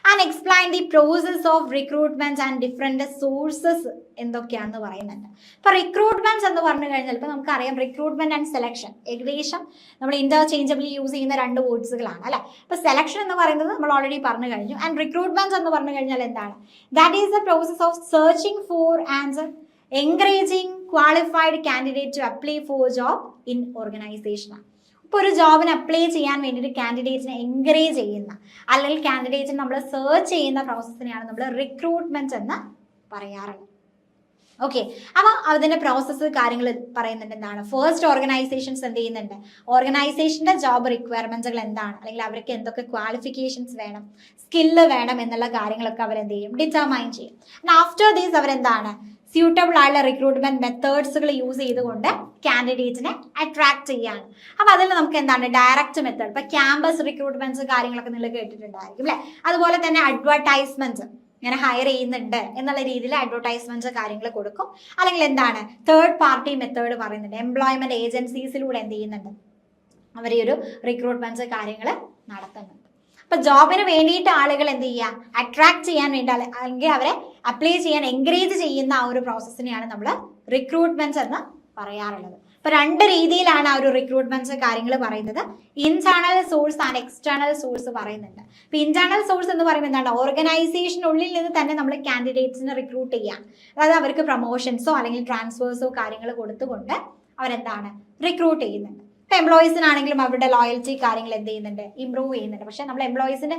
and explain the process of recruitment and different sources എന്തൊക്കെയാണെന്ന് പറയുന്നുണ്ട്. ഇപ്പൊ റിക്രൂട്ട്മെന്റ് എന്ന് പറഞ്ഞു കഴിഞ്ഞാൽ ഇപ്പൊ നമുക്കറിയാം റിക്രൂട്ട്മെന്റ് ആൻഡ് സെലക്ഷൻ ഏകദേശം നമ്മൾ ഇന്റർചേഞ്ചബിളി യൂസ് ചെയ്യുന്ന രണ്ട് വേർഡ്സുകളാണ് അല്ലെ. ഇപ്പൊ സെലക്ഷൻ എന്ന് പറയുന്നത് നമ്മൾ ഓൾറെഡി പറഞ്ഞു കഴിഞ്ഞു. ആൻഡ് റിക്രൂട്ട്മെന്റ് എന്ന് പറഞ്ഞു കഴിഞ്ഞാൽ എന്താണ്, that is the process of searching for and encouraging qualified candidate to apply for job in organisation. ഇപ്പോൾ ഒരു ജോബിന് അപ്ലൈ ചെയ്യാൻ വേണ്ടിയിട്ട് കാൻഡിഡേറ്റിനെ എൻകറേജ് ചെയ്യുന്ന അല്ലെങ്കിൽ കാൻഡിഡേറ്റിനെ നമ്മൾ സെർച്ച് ചെയ്യുന്ന പ്രോസസ്സിനെയാണ് നമ്മൾ റിക്രൂട്ട്മെന്റ് എന്ന് പറയാറുള്ളത്. ഓക്കെ, അപ്പൊ അതിന്റെ പ്രോസസ്സ് കാര്യങ്ങൾ പറയുന്നുണ്ട്. എന്താണ് ഫസ്റ്റ് ഓർഗനൈസേഷൻസ് എന്ത് ചെയ്യുന്നുണ്ട്, ഓർഗനൈസേഷന്റെ ജോബ് റിക്വയർമെന്റ്സുകൾ എന്താണ്, അല്ലെങ്കിൽ അവർക്ക് എന്തൊക്കെ ക്വാളിഫിക്കേഷൻസ് വേണം, സ്കില്ല് വേണം എന്നുള്ള കാര്യങ്ങളൊക്കെ അവരെന്ത് ചെയ്യും, ഡിറ്റർമൈൻ ചെയ്യും. ആഫ്റ്റർ ദീസ് അവരെന്താണ് സ്യൂട്ടബിൾ ആയിട്ടുള്ള റിക്രൂട്ട്മെന്റ് മെത്തേഡ്സുകൾ യൂസ് ചെയ്തുകൊണ്ട് കാൻഡിഡേറ്റിനെ അട്രാക്ട് ചെയ്യാണ്. അപ്പൊ അതിൽ നമുക്ക് എന്താണ് ഡയറക്റ്റ് മെത്തേഡ്, ഇപ്പൊ ക്യാമ്പസ് റിക്രൂട്ട്മെന്റ്സ് കാര്യങ്ങളൊക്കെ നിങ്ങൾ കേട്ടിട്ടുണ്ടായിരിക്കും അല്ലെ. അതുപോലെ തന്നെ അഡ്വർടൈസ്മെന്റ്, ഇങ്ങനെ ഹയർ ചെയ്യുന്നുണ്ട് എന്നുള്ള രീതിയിൽ അഡ്വർടൈസ്മെന്റ് കാര്യങ്ങൾ കൊടുക്കും. അല്ലെങ്കിൽ എന്താണ് തേർഡ് പാർട്ടി മെത്തേഡ് പറയുന്നുണ്ട്, എംപ്ലോയ്മെന്റ് ഏജൻസീസിലൂടെ എന്ത് ചെയ്യുന്നുണ്ട്, അവർ ഈ ഒരു റിക്രൂട്ട്മെന്റ് കാര്യങ്ങൾ നടത്തുന്നുണ്ട്. അപ്പൊ ജോബിന് വേണ്ടിയിട്ട് ആളുകൾ എന്ത് ചെയ്യുക, അട്രാക്ട് ചെയ്യാൻ വേണ്ടി അല്ലെങ്കിൽ അവരെ അപ്ലൈ ചെയ്യാൻ എൻകറേജ് ചെയ്യുന്ന ആ ഒരു പ്രോസസ്സിനെയാണ് നമ്മൾ റിക്രൂട്ട്മെന്റ് എന്ന് പറയാറുള്ളത്. അപ്പൊ രണ്ട് രീതിയിലാണ് ആ ഒരു റിക്രൂട്ട്മെന്റ് കാര്യങ്ങൾ പറയുന്നത്. Internal source and external source പറയുന്നുണ്ട്. ഇപ്പൊ ഇന്റേണൽ സോഴ്സ് എന്ന് പറയുമ്പോൾ എന്താണ്, ഓർഗനൈസേഷനുള്ളിൽ നിന്ന് തന്നെ നമ്മൾ കാൻഡിഡേറ്റ്സിനെ റിക്രൂട്ട് ചെയ്യാം. അതായത് അവർക്ക് പ്രൊമോഷൻസോ അല്ലെങ്കിൽ ട്രാൻസ്ഫേഴ്സോ കാര്യങ്ങൾ കൊടുത്തുകൊണ്ട് അവരെന്താണ് റിക്രൂട്ട് ചെയ്യുന്നുണ്ട്. ഇപ്പൊ എംപ്ലോയീസിനാണെങ്കിലും അവരുടെ ലോയൽറ്റി കാര്യങ്ങൾ എന്ത് ചെയ്യുന്നുണ്ട്, ഇമ്പ്രൂവ് ചെയ്യുന്നുണ്ട്. പക്ഷെ നമ്മൾ എംപ്ലോയീസിന്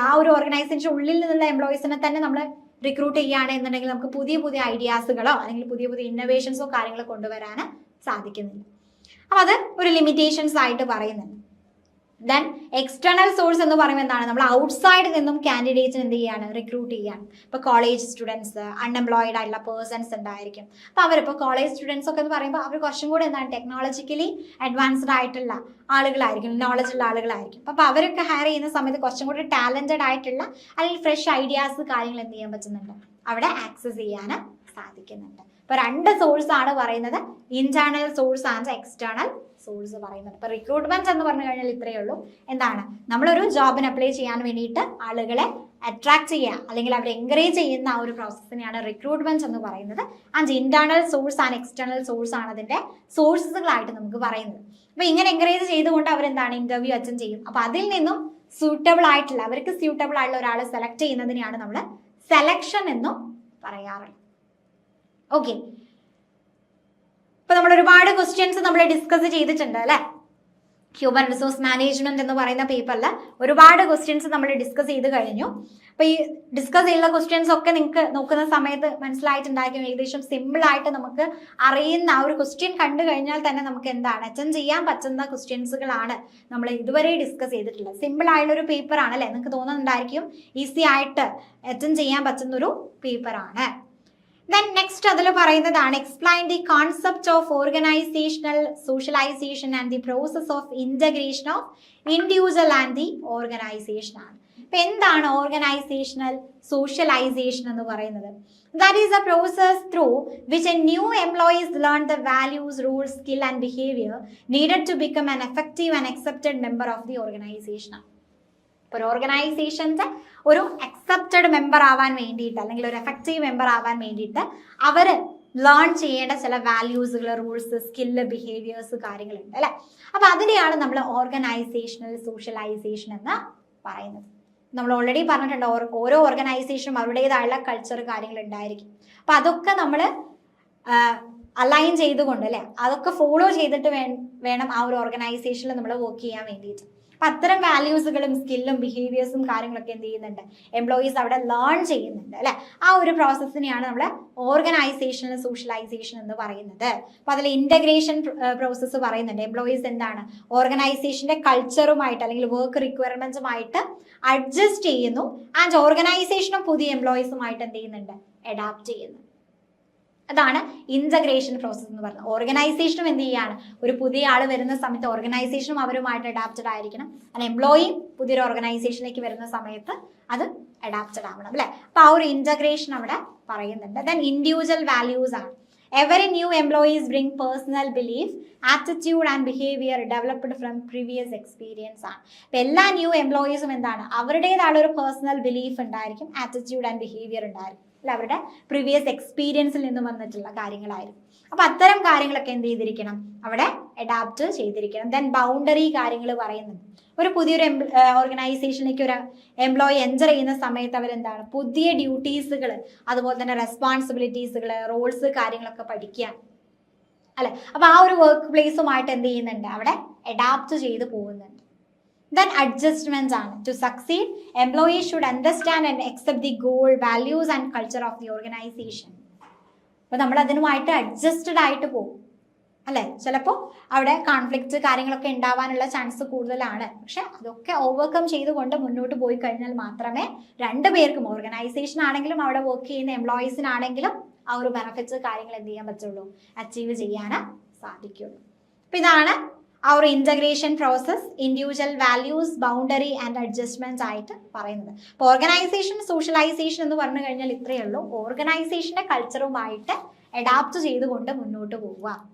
ആ ഒരു ഓർഗനൈസേഷൻ ഉള്ളിൽ നിന്നുള്ള എംപ്ലോയീസിനെ തന്നെ നമ്മൾ റിക്രൂട്ട് ചെയ്യുകയാണെന്നുണ്ടെങ്കിൽ നമുക്ക് പുതിയ പുതിയ ഐഡിയാസുകളോ അല്ലെങ്കിൽ പുതിയ പുതിയ ഇന്നോവേഷൻസോ കാര്യങ്ങൾ കൊണ്ടുവരാൻ സാധിക്കുന്നില്ല. അപ്പൊ അത് ഒരു ലിമിറ്റേഷൻസ് ആയിട്ട് പറയുന്നുണ്ട്. ദെൻ എക്സ്റ്റേണൽ സോഴ്സ് എന്ന് പറയുമ്പോൾ എന്താണ്, നമ്മൾ ഔട്ട്സൈഡിൽ നിന്നും കാൻഡിഡേറ്റ്സിന് എന്ത് ചെയ്യാണ്, റിക്രൂട്ട് ചെയ്യാണ്. ഇപ്പോൾ കോളേജ് സ്റ്റുഡൻസ്, അൺഎംപ്ലോയിഡ് ആയിട്ടുള്ള പേഴ്സൺസ് ഉണ്ടായിരിക്കും. അപ്പോൾ അവരിപ്പോൾ കോളേജ് സ്റ്റുഡൻസ് ഒക്കെ എന്ന് പറയുമ്പോൾ അവർ കുറച്ചും കൂടി എന്താണ് ടെക്നോളജിക്കലി അഡ്വാൻസ്ഡ് ആയിട്ടുള്ള ആളുകളായിരിക്കും, നോളജ് ഉള്ള ആളുകളായിരിക്കും. അപ്പോൾ അവരൊക്കെ ഹയർ ചെയ്യുന്ന സമയത്ത് കുറച്ചും കൂടി ടാലന്റഡ് ആയിട്ടുള്ള അല്ലെങ്കിൽ ഫ്രഷ് ഐഡിയാസ് കാര്യങ്ങൾ എന്ത് ചെയ്യാൻ പറ്റുന്നുണ്ട്, അവിടെ ആക്സസ് ചെയ്യാൻ സാധിക്കുന്നുണ്ട്. ഇപ്പൊ രണ്ട് സോഴ്സ് ആണ് പറയുന്നത്, internal source and external source പറയുന്നത്. ഇപ്പൊ റിക്രൂട്ട്മെന്റ് എന്ന് പറഞ്ഞു കഴിഞ്ഞാൽ ഇത്രയേ ഉള്ളൂ. എന്താണ്, നമ്മളൊരു ജോബിന് അപ്ലൈ ചെയ്യാൻ വേണ്ടിയിട്ട് ആളുകളെ അട്രാക്ട് ചെയ്യുക അല്ലെങ്കിൽ അവരെ എൻകറേജ് ചെയ്യുന്ന ആ ഒരു പ്രോസസ്സിനെയാണ് റിക്രൂട്ട്മെന്റ് എന്ന് പറയുന്നത്. And internal source and external source ആണ് അതിന്റെ സോഴ്സുകളായിട്ട് നമുക്ക് പറയുന്നത്. അപ്പൊ ഇങ്ങനെ എൻകറേജ് ചെയ്തുകൊണ്ട് അവരെന്താണ് ഇന്റർവ്യൂ അറ്റൻഡ് ചെയ്യും. അപ്പൊ അതിൽ നിന്നും സൂട്ടബിൾ ആയിട്ടുള്ള, അവർക്ക് സ്യൂട്ടബിൾ ആയിട്ടുള്ള ഒരാളെ സെലക്ട് ചെയ്യുന്നതിനെയാണ് നമ്മൾ സെലക്ഷൻ എന്നും പറയാറുള്ളത്. ഓക്കെ, ഇപ്പൊ നമ്മൾ ഒരുപാട് ക്വസ്റ്റ്യൻസ് നമ്മൾ ഡിസ്കസ് ചെയ്തിട്ടുണ്ട് അല്ലെ. ഹ്യൂമൻ റിസോഴ്സ് മാനേജ്മെന്റ് എന്ന് പറയുന്ന പേപ്പറിൽ ഒരുപാട് ക്വസ്റ്റ്യൻസ് നമ്മൾ ഡിസ്കസ് ചെയ്ത് കഴിഞ്ഞു. അപ്പൊ ഈ ഡിസ്കസ് ചെയ്യുന്ന ക്വസ്റ്റ്യൻസ് ഒക്കെ നിങ്ങൾക്ക് നോക്കുന്ന സമയത്ത് മനസ്സിലായിട്ടുണ്ടായിരിക്കും. ഏകദേശം സിമ്പിൾ ആയിട്ട് നമുക്ക് അറിയുന്ന ആ ഒരു ക്വസ്റ്റ്യൻ കണ്ടു കഴിഞ്ഞാൽ തന്നെ നമുക്ക് എന്താണ് അറ്റൻഡ് ചെയ്യാൻ പറ്റുന്ന ക്വസ്റ്റ്യൻസുകളാണ് നമ്മൾ ഇതുവരെ ഡിസ്കസ് ചെയ്തിട്ടുള്ളത്. സിമ്പിൾ ആയിട്ടുള്ള ഒരു പേപ്പർ ആണ് അല്ലെ, നിങ്ങൾക്ക് തോന്നുന്നുണ്ടായിരിക്കും ഈസി ആയിട്ട് അറ്റൻഡ് ചെയ്യാൻ പറ്റുന്ന ഒരു പേപ്പറാണ്. Then next അതിൽ പറയുന്നതാണ് explain the concept of organizational socialization and the process of integration of individual and the organization ആണ്. ഇപ്പൊ എന്താണ് ഓർഗനൈസേഷണൽ സോഷ്യലൈസേഷൻ എന്ന് പറയുന്നത്? That is a process through which a new employees learn the values, rules, skill and behavior needed to become an effective and accepted member of the organization. ഒരു ഓർഗനൈസേഷൻ്റെ ഒരു accepted member ആവാൻ വേണ്ടിയിട്ട് അല്ലെങ്കിൽ ഒരു effective member ആവാൻ വേണ്ടിയിട്ട് അവർ learn ചെയ്യേണ്ട ചില വാല്യൂസുകൾ, റൂൾസ്, സ്കില്ല്, ബിഹേവിയേഴ്സ് കാര്യങ്ങളുണ്ട് അല്ലെ. അപ്പൊ അതിനെയാണ് നമ്മൾ ഓർഗനൈസേഷണൽ സോഷ്യലൈസേഷൻ എന്ന് പറയുന്നത്. നമ്മൾ ഓൾറെഡി പറഞ്ഞിട്ടുണ്ട്, ഓരോ ഓർഗനൈസേഷനും അവരുടേതായുള്ള കൾച്ചർ കാര്യങ്ങൾ ഉണ്ടായിരിക്കും. അപ്പൊ അതൊക്കെ നമ്മൾ അലൈൻ ചെയ്തുകൊണ്ട് അല്ലെ, അതൊക്കെ ഫോളോ ചെയ്തിട്ട് വേണം ആ ഒരു ഓർഗനൈസേഷനിൽ നമ്മൾ വർക്ക് ചെയ്യാൻ വേണ്ടിയിട്ട്. അപ്പൊ അത്തരം വാല്യൂസുകളും സ്കില്ലും ബിഹേവിയേഴ്സും കാര്യങ്ങളൊക്കെ എന്ത് ചെയ്യുന്നുണ്ട്, എംപ്ലോയീസ് അവിടെ ലേൺ ചെയ്യുന്നുണ്ട് അല്ലെ. ആ ഒരു പ്രോസസ്സിനെയാണ് നമ്മൾ ഓർഗനൈസേഷണൽ സോഷ്യലൈസേഷൻ എന്ന് പറയുന്നത്. അപ്പൊ അതിൽ ഇന്റഗ്രേഷൻ പ്രോസസ്സ് പറയുന്നുണ്ട്. എംപ്ലോയീസ് എന്താണ് ഓർഗനൈസേഷന്റെ കൾച്ചറുമായിട്ട് അല്ലെങ്കിൽ വർക്ക് റിക്വയർമെന്റ്സുമായിട്ട് അഡ്ജസ്റ്റ് ചെയ്യുന്നു. ആൻഡ് ഓർഗനൈസേഷനും പുതിയ എംപ്ലോയീസുമായിട്ട് എന്ത് ചെയ്യുന്നുണ്ട്, അഡാപ്റ്റ് ചെയ്യുന്നു. അതാണ് ഇന്റഗ്രേഷൻ പ്രോസസ് എന്ന് പറയുന്നത്. ഓർഗനൈസേഷനും എന്ത് ചെയ്യാണ്, ഒരു പുതിയ ആൾ വരുന്ന സമയത്ത് ഓർഗനൈസേഷനും അവരുമായിട്ട് അഡാപ്റ്റഡ് ആയിരിക്കണം. അല്ല എംപ്ലോയി പുതിയൊരു ഓർഗനൈസേഷനിലേക്ക് വരുന്ന സമയത്ത് അത് അഡാപ്റ്റഡ് ആവണം അല്ലെ. അപ്പൊ ആ ഒരു ഇന്റഗ്രേഷൻ അവിടെ പറയുന്നുണ്ട്. ദെൻ ഇൻഡിവിജ്വൽ വാല്യൂസ് ആണ്. Every new employees bring personal belief, attitude and behaviour developed from previous experience ആണ്. അപ്പൊ എല്ലാ ന്യൂ എംപ്ലോയീസും എന്താണ് അവരുടേതായ ഒരു പേഴ്സണൽ ബിലീഫ് ഉണ്ടായിരിക്കും, ആറ്റിറ്റ്യൂഡ് ആൻഡ് ബിഹേവിയർ ഉണ്ടായിരിക്കും, അവരുടെ പ്രീവിയസ് എക്സ്പീരിയൻസിൽ നിന്നും വന്നിട്ടുള്ള കാര്യങ്ങളായിരുന്നു. അപ്പൊ അത്തരം കാര്യങ്ങളൊക്കെ എന്ത് ചെയ്തിരിക്കണം, അവിടെ അഡാപ്റ്റ് ചെയ്തിരിക്കണം. ദെൻ ബൗണ്ടറി കാര്യങ്ങൾ പറയുന്നുണ്ട്. ഒരു പുതിയൊരു ഓർഗനൈസേഷനിലേക്ക് ഒരു എംപ്ലോയി എൻ്റർ ചെയ്യുന്ന സമയത്ത് അവരെന്താണ് പുതിയ ഡ്യൂട്ടീസുകൾ, അതുപോലെ തന്നെ റെസ്പോൺസിബിലിറ്റീസുകൾ, റോൾസ് കാര്യങ്ങളൊക്കെ പഠിക്കുക അല്ലെ. അപ്പൊ ആ ഒരു വർക്ക് പ്ലേസുമായിട്ട് എന്ത് ചെയ്യുന്നുണ്ട്, അവിടെ അഡാപ്റ്റ് ചെയ്ത് പോകുന്നുണ്ട്. Then adjustments ആണ്. To succeed, employees should understand and accept the goal, values and culture of the organization. അപ്പോൾ നമ്മൾ അതിനുമായിട്ട് അഡ്ജസ്റ്റഡ് ആയിട്ട് പോകും അല്ലേ. ചിലപ്പോൾ അവിടെ കോൺഫ്ലിക്റ്റ് കാര്യങ്ങളൊക്കെ ഉണ്ടാവാനുള്ള ചാൻസ് കൂടുതലാണ്. പക്ഷെ അതൊക്കെ ഓവർകം ചെയ്തുകൊണ്ട് മുന്നോട്ട് പോയി കഴിഞ്ഞാൽ മാത്രമേ രണ്ടുപേർക്കും, ഓർഗനൈസേഷൻ ആണെങ്കിലും അവിടെ വർക്ക് ചെയ്യുന്ന എംപ്ലോയീസിനാണെങ്കിലും ആ ഒരു ബെനഫിറ്റ്സ് കാര്യങ്ങൾ എന്ത് ചെയ്യാൻ പറ്റുള്ളൂ, അച്ചീവ് ചെയ്യാൻ സാധിക്കുള്ളൂ. അപ്പം ഇതാണ് ആ ഒരു integration process, individual values, boundary and adjustments ആയിട്ട് പറയുന്നത്. അപ്പോൾ ഓർഗനൈസേഷൻ സോഷ്യലൈസേഷൻ എന്ന് പറഞ്ഞു കഴിഞ്ഞാൽ ഇത്രയേ ഉള്ളൂ. ഓർഗനൈസേഷന്റെ കൾച്ചറുമായിട്ട് അഡാപ്റ്റ് ചെയ്തുകൊണ്ട് മുന്നോട്ട് പോവുക.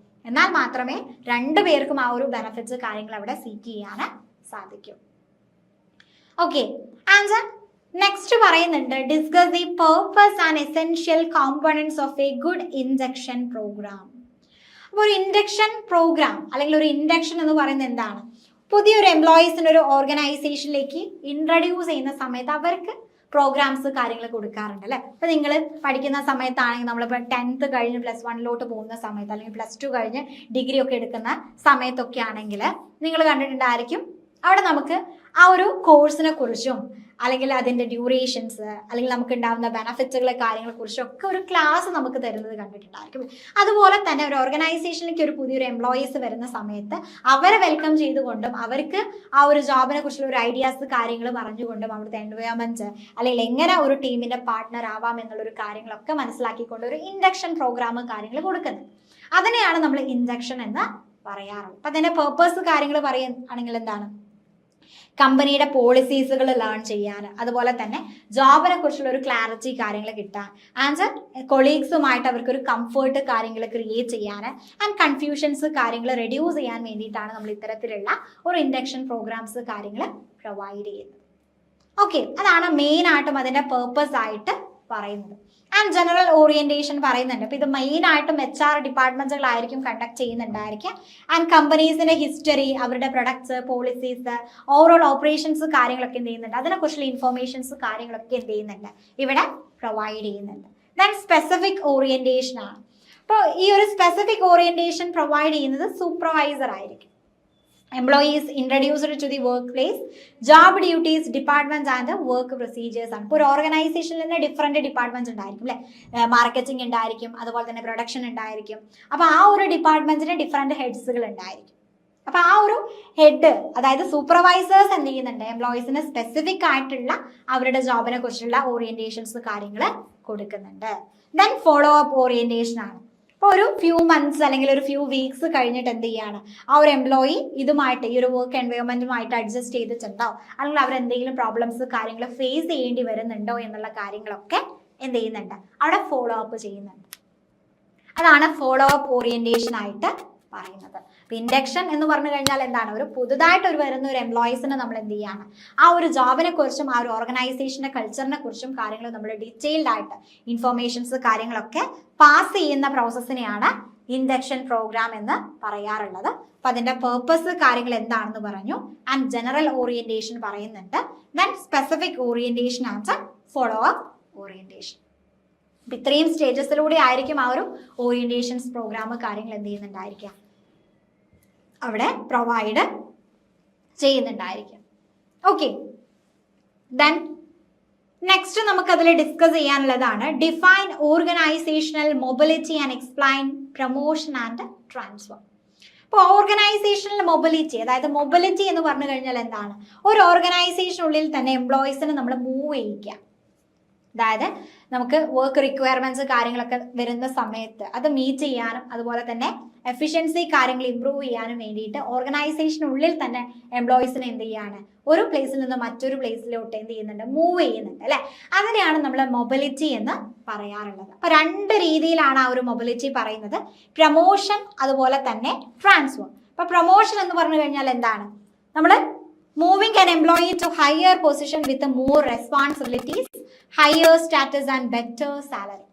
എന്നാൽ മാത്രമേ രണ്ടുപേർക്കും ആ ഒരു ബെനഫിറ്റ്സ് കാര്യങ്ങൾ അവിടെ സീക്ക് ചെയ്യാൻ സാധിക്കും. ഓക്കെ, ആൻഡ് നെക്സ്റ്റ് പറയുന്നുണ്ട് discuss the purpose and essential components of a good induction programme. അപ്പോൾ ഒരു ഇൻഡക്ഷൻ പ്രോഗ്രാം അല്ലെങ്കിൽ ഒരു ഇൻഡക്ഷൻ എന്ന് പറയുന്നത് എന്താണ്? പുതിയൊരു എംപ്ലോയീസിന് ഒരു ഓർഗനൈസേഷനിലേക്ക് ഇൻട്രൊഡ്യൂസ് ചെയ്യുന്ന സമയത്ത് അവർക്ക് പ്രോഗ്രാംസ് കാര്യങ്ങൾ കൊടുക്കാറുണ്ട് അല്ലേ. അപ്പോൾ നിങ്ങൾ പഠിക്കുന്ന സമയത്താണെങ്കിൽ നമ്മളിപ്പോൾ 10th കഴിഞ്ഞ് +1 പോകുന്ന സമയത്ത് അല്ലെങ്കിൽ +2 കഴിഞ്ഞ് ഡിഗ്രി ഒക്കെ എടുക്കുന്ന സമയത്തൊക്കെ ആണെങ്കിൽ നിങ്ങൾ കണ്ടിട്ടുണ്ടായിരിക്കും അവിടെ നമുക്ക് ആ ഒരു കോഴ്സിനെ കുറിച്ചും അല്ലെങ്കിൽ അതിൻ്റെ ഡ്യൂറേഷൻസ് അല്ലെങ്കിൽ നമുക്ക് ഉണ്ടാകുന്ന ബെനഫിറ്റ്സുകളെ കാര്യങ്ങളെ കുറിച്ചൊക്കെ ഒരു ക്ലാസ് നമുക്ക് തരുന്നത് കണ്ടിട്ടുണ്ടായിരിക്കും. അതുപോലെ തന്നെ ഒരു ഓർഗനൈസേഷനിലേക്ക് ഒരു പുതിയൊരു എംപ്ലോയീസ് വരുന്ന സമയത്ത് അവരെ വെൽക്കം ചെയ്തുകൊണ്ടും അവർക്ക് ആ ഒരു ജോബിനെ കുറിച്ചുള്ള ഒരു ഐഡിയാസ് കാര്യങ്ങൾ പറഞ്ഞുകൊണ്ടും അവിടുത്തെ എൻവയോൺമെന്റ് അല്ലെങ്കിൽ എങ്ങനെ ഒരു ടീമിന്റെ പാർട്ട്ണർ ആവാം എന്നുള്ളൊരു കാര്യങ്ങളൊക്കെ മനസ്സിലാക്കിക്കൊണ്ട് ഒരു ഇൻഡക്ഷൻ പ്രോഗ്രാം കാര്യങ്ങൾ കൊടുക്കുന്നത്. അതിനെയാണ് നമ്മൾ ഇൻഡക്ഷൻ എന്ന് പറയാറുള്ളത്. അപ്പം അതിന്റെ പേർപ്പസ് കാര്യങ്ങൾ പറയുകയാണെങ്കിൽ എന്താണ്? കമ്പനിയുടെ പോളിസീസുകൾ ലേൺ ചെയ്യാൻ, അതുപോലെ തന്നെ ജോബിനെ കുറിച്ചുള്ള ഒരു ക്ലാരിറ്റി കാര്യങ്ങൾ കിട്ടാൻ, ആൻഡ് കൊളീഗ്സുമായിട്ട് അവർക്കൊരു കംഫേർട്ട് കാര്യങ്ങൾ ക്രിയേറ്റ് ചെയ്യാൻ, ആൻഡ് കൺഫ്യൂഷൻസ് കാര്യങ്ങൾ റെഡ്യൂസ് ചെയ്യാൻ വേണ്ടിയിട്ടാണ് നമ്മൾ ഇത്തരത്തിലുള്ള ഒരു ഇൻഡക്ഷൻ പ്രോഗ്രാംസ് കാര്യങ്ങൾ പ്രൊവൈഡ് ചെയ്യുന്നത്. ഓക്കെ, അതാണ് മെയിൻ ആയിട്ടും അതിൻ്റെ പേർപ്പസ് ആയിട്ട് പറയുന്നത്. ആൻഡ് ജനറൽ ഓറിയന്റേഷൻ പറയുന്നുണ്ട്. അപ്പോൾ ഇത് മെയിൻ ആയിട്ടും HR ഡിപ്പാർട്ട്മെന്റുകളായിരിക്കും കണ്ടക്ട് ചെയ്യുന്നുണ്ടായിരിക്കും. ആൻഡ് കമ്പനീസിന്റെ ഹിസ്റ്ററി, അവരുടെ പ്രൊഡക്ട്സ്, പോളിസീസ്, ഓവറോൾ ഓപ്പറേഷൻസ് കാര്യങ്ങളൊക്കെ എന്ത് ചെയ്യുന്നുണ്ട്, അതിനെക്കുറിച്ചുള്ള ഇൻഫോർമേഷൻസ് കാര്യങ്ങളൊക്കെ എന്ത് ചെയ്യുന്നുണ്ട്, ഇവിടെ പ്രൊവൈഡ് ചെയ്യുന്നുണ്ട്. ദെൻ സ്പെസിഫിക് ഓറിയന്റേഷൻ ആണ്. അപ്പോൾ ഈ ഒരു സ്പെസിഫിക് ഓറിയന്റേഷൻ പ്രൊവൈഡ് ചെയ്യുന്നത് സൂപ്പർവൈസർ ആയിരിക്കും. Employees introduced to the work place, job duties, departments and work procedures ആണ്. ഇപ്പോൾ ഒരു ഓർഗനൈസേഷനിൽ തന്നെ ഡിഫറെൻറ്റ് ഡിപ്പാർട്ട്മെന്റ്സ് ഉണ്ടായിരിക്കും അല്ലേ. മാർക്കറ്റിംഗ് ഉണ്ടായിരിക്കും, അതുപോലെ തന്നെ പ്രൊഡക്ഷൻ ഉണ്ടായിരിക്കും. അപ്പോൾ ആ ഒരു ഡിപ്പാർട്ട്മെന്റിന് ഡിഫറെൻറ്റ് ഹെഡ്സുകൾ ഉണ്ടായിരിക്കും. അപ്പോൾ ആ ഒരു ഹെഡ്, അതായത് സൂപ്പർവൈസേഴ്സ് എന്ത് ചെയ്യുന്നുണ്ട്, എംപ്ലോയീസിന് സ്പെസിഫിക് ആയിട്ടുള്ള അവരുടെ ജോബിനെ കുറിച്ചുള്ള ഓറിയന്റേഷൻസ് കാര്യങ്ങൾ കൊടുക്കുന്നുണ്ട്. ദെൻ ഫോളോ അപ്പ് ഓറിയന്റേഷൻ ആണ്. ഇപ്പോൾ ഒരു ഫ്യൂ മന്ത്സ് അല്ലെങ്കിൽ ഒരു ഫ്യൂ വീക്സ് കഴിഞ്ഞിട്ട് എന്ത് ചെയ്യാണ്, ആ ഒരു എംപ്ലോയി ഇതുമായിട്ട് ഈ ഒരു വർക്ക് എൻവയോൺമെന്റുമായിട്ട് അഡ്ജസ്റ്റ് ചെയ്തിട്ടുണ്ടോ, അല്ലെങ്കിൽ അവരെന്തെങ്കിലും പ്രോബ്ലംസ് കാര്യങ്ങൾ ഫേസ് ചെയ്യേണ്ടി വരുന്നുണ്ടോ എന്നുള്ള കാര്യങ്ങളൊക്കെ എന്ത് ചെയ്യുന്നുണ്ട്, അവിടെ ഫോളോ അപ്പ് ചെയ്യുന്നുണ്ട്. അതാണ് ഫോളോ അപ്പ് ഓറിയന്റേഷൻ ആയിട്ട് പറയുന്നത്. ഇൻഡക്ഷൻ എന്ന് പറഞ്ഞു കഴിഞ്ഞാൽ എന്താണ്, ഒരു പുതുതായിട്ട് വരുന്ന ഒരു എംപ്ലോയീസിനെ നമ്മൾ എന്ത് ചെയ്യാണ്, ആ ഒരു ജോബിനെ കുറിച്ചും ആ ഒരു ഓർഗനൈസേഷന്റെ കൾച്ചറിനെ കുറിച്ചും കാര്യങ്ങൾ നമ്മൾ ഡീറ്റെയിൽഡ് ആയിട്ട് ഇൻഫോർമേഷൻസ് കാര്യങ്ങളൊക്കെ പാസ് ചെയ്യുന്ന പ്രോസസ്സിനെയാണ് ഇൻഡക്ഷൻ പ്രോഗ്രാം എന്ന് പറയാറുള്ളത്. അപ്പൊ അതിന്റെ പേർപ്പസ് കാര്യങ്ങൾ എന്താണെന്ന് പറഞ്ഞു. ആൻഡ് ജനറൽ ഓറിയന്റേഷൻ പറയുന്നുണ്ട്. Then specific orientation and follow up orientation. ഇത്രയും സ്റ്റേജസിലൂടെ ആയിരിക്കും ആ ഒരു ഓറിയന്റേഷൻസ് പ്രോഗ്രാം കാര്യങ്ങൾ എന്ത് ചെയ്യുന്നുണ്ടായിരിക്കാം, അവിടെ പ്രൊവൈഡ് ചെയ്യുന്നുണ്ടായിരിക്കും. ഓക്കെ, ദെൻ നെക്സ്റ്റ് നമുക്ക് അതിൽ ഡിസ്കസ് ചെയ്യാനുള്ളതാണ് define organisational mobility and explain promotion and transfer. ഇപ്പോൾ ഓർഗനൈസേഷണൽ മൊബിലിറ്റി, അതായത് മൊബിലിറ്റി എന്ന് പറഞ്ഞു കഴിഞ്ഞാൽ എന്താണ്, ഒരു ഓർഗനൈസേഷനുള്ളിൽ തന്നെ എംപ്ലോയീസിനെ നമ്മൾ മൂവ് ചെയ്യിക്കുക. അതായത് നമുക്ക് വർക്ക് റിക്വയർമെന്റ്സ് കാര്യങ്ങളൊക്കെ വരുന്ന സമയത്ത് അത് മീറ്റ് ചെയ്യാനും അതുപോലെ തന്നെ എഫിഷ്യൻസി കാര്യങ്ങൾ ഇമ്പ്രൂവ് ചെയ്യാനും വേണ്ടിയിട്ട് ഓർഗനൈസേഷനുള്ളിൽ തന്നെ എംപ്ലോയീസിനെ എന്ത് ചെയ്യാണ്, ഒരു പ്ലേസിൽ നിന്ന് മറ്റൊരു പ്ലേസിലോട്ട് എന്ത് ചെയ്യുന്നുണ്ട്, മൂവ് ചെയ്യുന്നുണ്ട് അല്ലെ. അതിനെയാണ് നമ്മൾ മൊബിലിറ്റി എന്ന് പറയാറുള്ളത്. അപ്പൊ 2 രീതിയിലാണ് ആ ഒരു മൊബിലിറ്റി പറയുന്നത്, പ്രൊമോഷൻ അതുപോലെ തന്നെ ട്രാൻസ്ഫർ. അപ്പൊ പ്രൊമോഷൻ എന്ന് പറഞ്ഞു കഴിഞ്ഞാൽ എന്താണ്, നമ്മൾ moving an employee to higher position with more responsibilities, higher status and better salary.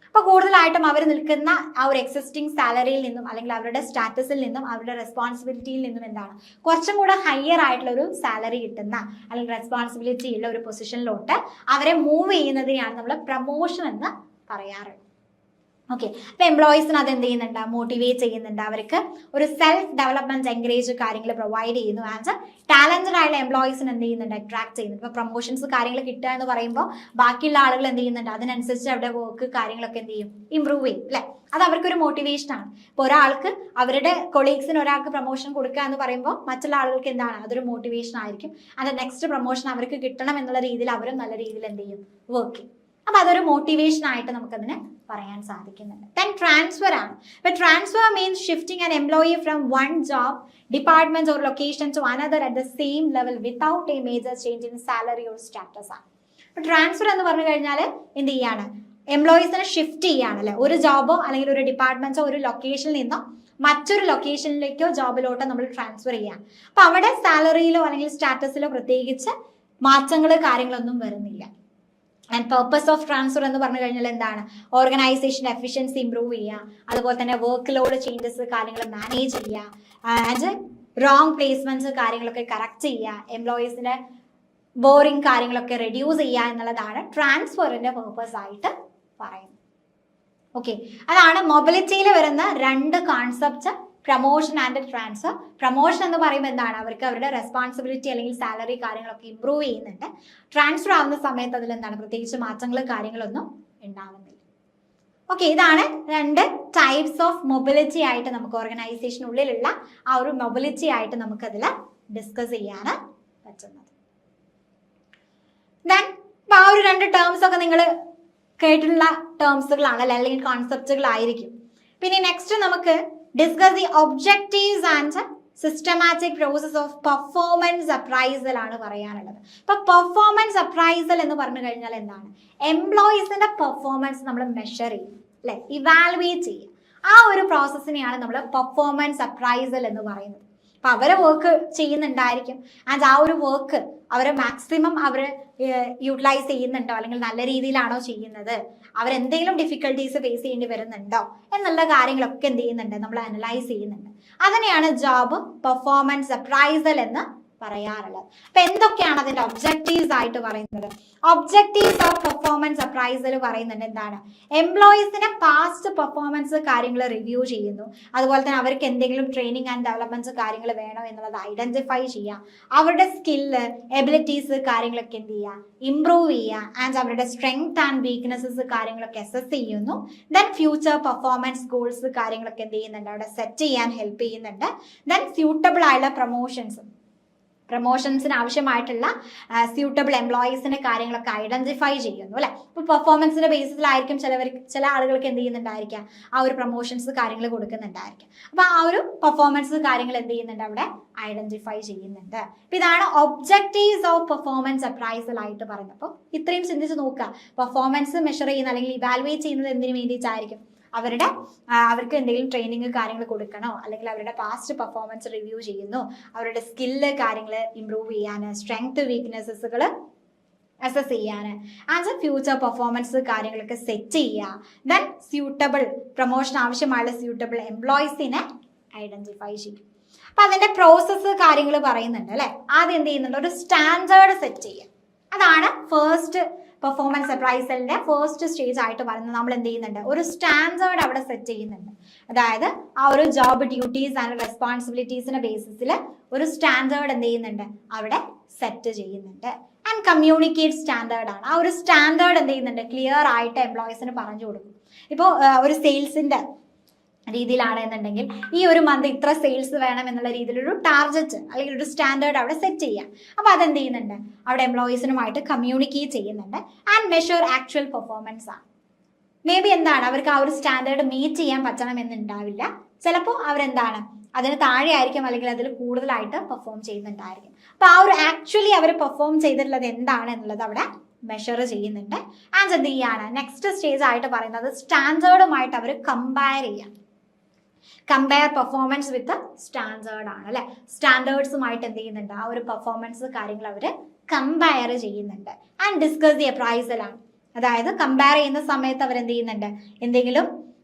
അപ്പോൾ കൂടുതലായിട്ടും അവർ നിൽക്കുന്ന ആ ഒരു എക്സിസ്റ്റിംഗ് സാലറിയിൽ നിന്നും അല്ലെങ്കിൽ അവരുടെ സ്റ്റാറ്റസിൽ നിന്നും അവരുടെ റെസ്പോൺസിബിലിറ്റിയിൽ നിന്നും എന്താണ്, കുറച്ചും കൂടെ ഹയർ ആയിട്ടുള്ള ഒരു സാലറി കിട്ടുന്ന അല്ലെങ്കിൽ റെസ്പോൺസിബിലിറ്റി ഉള്ള ഒരു പൊസിഷനിലോട്ട് അവരെ മൂവ് ചെയ്യുന്നതിനെയാണ് നമ്മൾ പ്രൊമോഷൻ എന്ന് പറയാറുള്ളത്. ഓക്കെ, അപ്പൊ എംപ്ലോയീസിന് അത് എന്ത് ചെയ്യുന്നുണ്ട്, മോട്ടിവേറ്റ് ചെയ്യുന്നുണ്ട്, അവർക്ക് ഒരു സെൽഫ് ഡെവലപ്മെന്റ് എൻകറേജ് കാര്യങ്ങൾ പ്രൊവൈഡ് ചെയ്യുന്നു. ആൻഡ് ടാലന്റഡ് ആയുള്ള എംപ്ലോയീസിന് എന്ത് ചെയ്യുന്നുണ്ട്, അട്രാക്ട് ചെയ്യുന്നുണ്ട്. ഇപ്പൊ പ്രൊമോഷൻസ് കാര്യങ്ങൾ കിട്ടുക എന്ന് പറയുമ്പോൾ ബാക്കിയുള്ള ആളുകൾ എന്ത് ചെയ്യുന്നുണ്ട്, അതിനനുസരിച്ച് അവിടെ വർക്ക് കാര്യങ്ങളൊക്കെ എന്ത് ചെയ്യും, ഇമ്പ്രൂവ് ചെയ്യും അല്ലെ. അത് അവർക്കൊരു മോട്ടിവേഷൻ ആണ്. ഇപ്പൊ ഒരാൾക്ക് അവരുടെ കൊളീഗ്സിന് ഒരാൾക്ക് പ്രൊമോഷൻ കൊടുക്കുക എന്ന് പറയുമ്പോൾ മറ്റുള്ള ആളുകൾക്ക് എന്താണ്, അതൊരു മോട്ടിവേഷൻ ആയിരിക്കും. അതിന്റെ നെക്സ്റ്റ് പ്രൊമോഷൻ അവർക്ക് കിട്ടണം എന്നുള്ള രീതിയിൽ അവരും നല്ല രീതിയിൽ എന്ത് ചെയ്യും, വർക്ക് ചെയ്യും. അപ്പൊ അതൊരു മോട്ടിവേഷൻ ആയിട്ട് നമുക്കതിനെ പറയാൻ സാധിക്കുന്നുണ്ട്. ദെൻ ട്രാൻസ്ഫർ ആണ്. ഇപ്പൊ transfer means shifting an employee from one job department or location to another at the same level without a major change in salary or status ആണ്. ഇപ്പൊ ട്രാൻസ്ഫർ എന്ന് പറഞ്ഞു കഴിഞ്ഞാൽ എന്ത് ചെയ്യാണ്, എംപ്ലോയീസിനെ ഷിഫ്റ്റ് ചെയ്യാണ് അല്ലെ. ഒരു ജോബോ അല്ലെങ്കിൽ ഒരു ഡിപ്പാർട്ട്മെന്റോ ഒരു ലൊക്കേഷനിൽ നിന്നോ മറ്റൊരു ലൊക്കേഷനിലേക്കോ ജോബിലോട്ടോ നമ്മൾ ട്രാൻസ്ഫർ ചെയ്യാം. അപ്പൊ അവിടെ സാലറിയിലോ അല്ലെങ്കിൽ സ്റ്റാറ്റസിലോ പ്രത്യേകിച്ച് മാറ്റങ്ങൾ കാര്യങ്ങളൊന്നും വരുന്നില്ല. ആൻഡ് പർപ്പസ് ഓഫ് ട്രാൻസ്ഫർ എന്ന് പറഞ്ഞു കഴിഞ്ഞാൽ എന്താണ്, ഓർഗനൈസേഷൻ എഫിഷ്യൻസി ഇംപ്രൂവ് ചെയ്യുക, അതുപോലെ തന്നെ വർക്ക് ലോഡ് ചേഞ്ചസ് കാര്യങ്ങൾ മാനേജ് ചെയ്യുക, ആൻഡ് റോങ് പ്ലേസ്മെന്റ്സ് കാര്യങ്ങളൊക്കെ കറക്റ്റ് ചെയ്യുക, എംപ്ലോയീസിന്റെ ബോറിംഗ് കാര്യങ്ങളൊക്കെ റെഡ്യൂസ് ചെയ്യുക എന്നുള്ളതാണ് ട്രാൻസ്ഫറിന്റെ പർപ്പസ് ആയിട്ട് പറയുന്നത്. ഓക്കെ, അതാണ് മൊബിലിറ്റിയിൽ വരുന്ന രണ്ട് concept, promotion and transfer. Promotion എന്ന് പറയുമ്പോൾ എന്താണ്, അവർക്ക് അവരുടെ റെസ്പോൺസിബിലിറ്റി അല്ലെങ്കിൽ സാലറി കാര്യങ്ങളൊക്കെ ഇമ്പ്രൂവ് ചെയ്യുന്നുണ്ട്. ട്രാൻസ്ഫർ ആവുന്ന സമയത്ത് അതിൽ എന്താണ്, പ്രത്യേകിച്ച് മാറ്റങ്ങൾ കാര്യങ്ങളൊന്നും ഉണ്ടാവുന്നില്ല. ഓക്കെ, ഇതാണ് രണ്ട് ടൈപ്സ് ഓഫ് മൊബിലിറ്റി ആയിട്ട് നമുക്ക് ഓർഗനൈസേഷനുള്ളിലുള്ള ആ ഒരു മൊബിലിറ്റി ആയിട്ട് നമുക്കതിൽ ഡിസ്കസ് ചെയ്യാൻ പറ്റുന്നത്. ദെൻ ആ ഒരു രണ്ട് ടേംസ് ഒക്കെ നിങ്ങൾ കേട്ടിട്ടുള്ള ടേംസുകളാണ് അല്ലെങ്കിൽ കോൺസെപ്റ്റുകളായിരിക്കും. പിന്നെ നെക്സ്റ്റ് നമുക്ക് discuss the objectives and systematic process of performance appraisal ആണ് പറയാനുള്ളത്. ഇപ്പൊ പെർഫോമൻസ് അപ്രൈസൽ എന്ന് പറഞ്ഞു കഴിഞ്ഞാൽ എന്താണ്, എംപ്ലോയീസിന്റെ പെർഫോമൻസ് നമ്മൾ മെഷർ ചെയ്യും അല്ലെ, ഇവാലുവേറ്റ് ചെയ്യും. ആ ഒരു പ്രോസസ്സിനെയാണ് നമ്മൾ പെർഫോമൻസ് അപ്രൈസൽ എന്ന് പറയുന്നത്. അപ്പൊ അവരെ വർക്ക് ചെയ്യുന്നുണ്ടായിരിക്കും, ആൻഡ് ആ ഒരു വർക്ക് അവരെ മാക്സിമം അവർ യൂട്ടിലൈസ് ചെയ്യുന്നുണ്ടോ അല്ലെങ്കിൽ നല്ല രീതിയിലാണോ ചെയ്യുന്നത്, അവരെന്തെങ്കിലും ഡിഫിക്കൽട്ടീസ് ഫേസ് ചെയ്യേണ്ടി വരുന്നുണ്ടോ എന്നുള്ള കാര്യങ്ങളൊക്കെ എന്ത് ചെയ്യുന്നുണ്ട്, നമ്മൾ അനലൈസ് ചെയ്യുന്നുണ്ട്. അതിനെയാണ് ജോബ് പെർഫോമൻസ് അപ്രൈസൽ എന്ന് പറയാറുള്ളത്. അപ്പൊ എന്തൊക്കെയാണ് അതിന്റെ ഒബ്ജക്റ്റീവ്സ് ആയിട്ട് പറയുന്നത്? ഒബ്ജക്റ്റീവ്സ് ഓഫ് പെർഫോമൻസ് അപ്രൈസൽ പറയുന്നുണ്ട് എന്താണ്, എംപ്ലോയീസിന്റെ പാസ്റ്റ് പെർഫോമൻസ് കാര്യങ്ങൾ റിവ്യൂ ചെയ്യുന്നു. അതുപോലെ തന്നെ അവർക്ക് എന്തെങ്കിലും ട്രെയിനിങ് ആൻഡ് ഡെവലപ്മെന്റ്സ് കാര്യങ്ങൾ വേണോ എന്നുള്ളത് ഐഡന്റിഫൈ ചെയ്യുക, അവരുടെ സ്കില്ല് എബിലിറ്റീസ് കാര്യങ്ങളൊക്കെ എന്ത് ചെയ്യുക, ഇംപ്രൂവ് ചെയ്യുക, ആൻഡ് അവരുടെ സ്ട്രെങ്ത് ആൻഡ് വീക്ക്നെസ്സസ് കാര്യങ്ങളൊക്കെ അസസ് ചെയ്യുന്നു. ദെൻ ഫ്യൂച്ചർ പെർഫോമൻസ് ഗോൾസ് കാര്യങ്ങളൊക്കെ എന്ത് ചെയ്യുന്നുണ്ട്, അവിടെ സെറ്റ് ചെയ്യാൻ ഹെൽപ്പ് ചെയ്യുന്നുണ്ട്. ദെൻ സ്യൂട്ടബിൾ ആയുള്ള പ്രൊമോഷൻസിന് ആവശ്യമായിട്ടുള്ള സ്യൂട്ടബിൾ എംപ്ലോയീസിന്റെ കാര്യങ്ങളൊക്കെ ഐഡന്റിഫൈ ചെയ്യുന്നു അല്ലെ. ഇപ്പൊ പെർഫോമൻസിന്റെ ബേസിസിലായിരിക്കും ചില ആളുകൾക്ക് എന്ത് ചെയ്യുന്നുണ്ടായിരിക്കാം, ആ ഒരു പ്രൊമോഷൻസ് കാര്യങ്ങൾ കൊടുക്കുന്നുണ്ടായിരിക്കാം. അപ്പൊ ആ ഒരു പെർഫോമൻസ് കാര്യങ്ങൾ എന്ത് ചെയ്യുന്നുണ്ട്, അവിടെ ഐഡന്റിഫൈ ചെയ്യുന്നുണ്ട്. അപ്പൊ ഇതാണ് ഒബ്ജക്റ്റീവ്സ് ഓഫ് പെർഫോമൻസ് അപ്രൈസൽ ആയിട്ട് പറയുന്നത്. അപ്പോൾ ഇത്രയും ചിന്തിച്ച് നോക്കുക, പെർഫോമൻസ് മെഷർ ചെയ്യുന്ന അല്ലെങ്കിൽ ഇവാലുവേറ്റ് ചെയ്യുന്നത് എന്തിനു വേണ്ടിയിട്ടായിരിക്കും, അവർക്ക് എന്തെങ്കിലും ട്രെയിനിങ് കാര്യങ്ങൾ കൊടുക്കണോ, അല്ലെങ്കിൽ അവരുടെ പാസ്റ്റ് പെർഫോമൻസ് റിവ്യൂ ചെയ്യുന്നു, അവരുടെ സ്കില്ല് കാര്യങ്ങൾ ഇംപ്രൂവ് ചെയ്യാൻ, സ്ട്രെങ്ത് വീക്ക്നെസ്സുകൾ അസസ് ചെയ്യാൻ, ആൻഡ് ഫ്യൂച്ചർ പെർഫോമൻസ് കാര്യങ്ങളൊക്കെ സെറ്റ് ചെയ്യുക. ദെൻ സ്യൂട്ടബിൾ പ്രൊമോഷൻ ആവശ്യമായുള്ള സ്യൂട്ടബിൾ എംപ്ലോയീസിനെ ഐഡന്റിഫൈ ചെയ്യും. അപ്പൊ അതിന്റെ പ്രോസസ്സ് കാര്യങ്ങൾ പറയുന്നുണ്ട് അല്ലെ. ആദ്യം എന്ത് ചെയ്യുന്നുണ്ട്, ഒരു സ്റ്റാൻഡേർഡ് സെറ്റ് ചെയ്യുക. അതാണ് ഫസ്റ്റ് പെർഫോമൻസ് അപ്രൈസലിന്റെ ഫസ്റ്റ് സ്റ്റേജ് ആയിട്ട് പറയുന്നത്. നമ്മൾ എന്ത് ചെയ്യുന്നുണ്ട്, ഒരു സ്റ്റാൻഡേർഡ് അവിടെ സെറ്റ് ചെയ്യുന്നുണ്ട്. അതായത് ആ ഒരു ജോബ് ഡ്യൂട്ടീസ് ആൻഡ് റെസ്പോൺസിബിലിറ്റീസിന്റെ ബേസിസിൽ ഒരു സ്റ്റാൻഡേർഡ് എന്ത് ചെയ്യുന്നുണ്ട്, അവിടെ സെറ്റ് ചെയ്യുന്നുണ്ട്. ആൻഡ് കമ്മ്യൂണിക്കേറ്റ് സ്റ്റാൻഡേർഡ് ആണ്. ആ ഒരു സ്റ്റാൻഡേർഡ് എന്ത് ചെയ്യുന്നുണ്ട്, ക്ലിയർ ആയിട്ട് എംപ്ലോയീസിന് പറഞ്ഞു കൊടുക്കും. ഇപ്പോൾ ഒരു സെയിൽസിന്റെ രീതിയിലാണെന്നുണ്ടെങ്കിൽ ഈ ഒരു മന്ത് ഇത്ര സെയിൽസ് വേണം എന്നുള്ള രീതിയിലൊരു ടാർഗറ്റ് അല്ലെങ്കിൽ ഒരു സ്റ്റാൻഡേർഡ് അവിടെ സെറ്റ് ചെയ്യാം. അപ്പോൾ അതെന്ത് ചെയ്യുന്നുണ്ട്, അവിടെ എംപ്ലോയീസിനുമായിട്ട് കമ്മ്യൂണിക്കേറ്റ് ചെയ്യുന്നുണ്ട്. ആൻഡ് മെഷർ ആക്ച്വൽ പെർഫോമൻസ് ആണ്. മേ ബി എന്താണ്, അവർക്ക് ആ ഒരു സ്റ്റാൻഡേർഡ് മീറ്റ് ചെയ്യാൻ പറ്റണമെന്നുണ്ടാവില്ല. ചിലപ്പോൾ അവരെന്താണ്, അതിന് താഴെ ആയിരിക്കും അല്ലെങ്കിൽ അതിൽ കൂടുതലായിട്ട് പെർഫോം ചെയ്യുന്നുണ്ടായിരിക്കും. അപ്പോൾ ആ ഒരു ആക്ച്വലി അവർ പെർഫോം ചെയ്തിട്ടുള്ളത് എന്താണ് എന്നുള്ളത് അവിടെ മെഷർ ചെയ്യുന്നുണ്ട്. ആൻഡ് എന്ത് ചെയ്യാണ്, നെക്സ്റ്റ് സ്റ്റേജ് ആയിട്ട് പറയുന്നത് സ്റ്റാൻഡേർഡുമായിട്ട് അവർ കമ്പയർ ചെയ്യാം. കമ്പയർ പെർഫോമൻസ് വിത്ത് സ്റ്റാൻഡേർഡ് ആണ് അല്ലെ. സ്റ്റാൻഡേർഡ്സുമായിട്ട് എന്ത് ചെയ്യുന്നുണ്ട്, ആ ഒരു പെർഫോമൻസ് കാര്യങ്ങൾ അവർ കമ്പയർ ചെയ്യുന്നുണ്ട്. ആൻഡ് ഡിസ്കസ് ദി അപ്രൈസൽ ആണ്. അതായത് കമ്പയർ ചെയ്യുന്ന സമയത്ത് അവർ എന്ത് ചെയ്യുന്നുണ്ട്, എന്തെങ്കിലും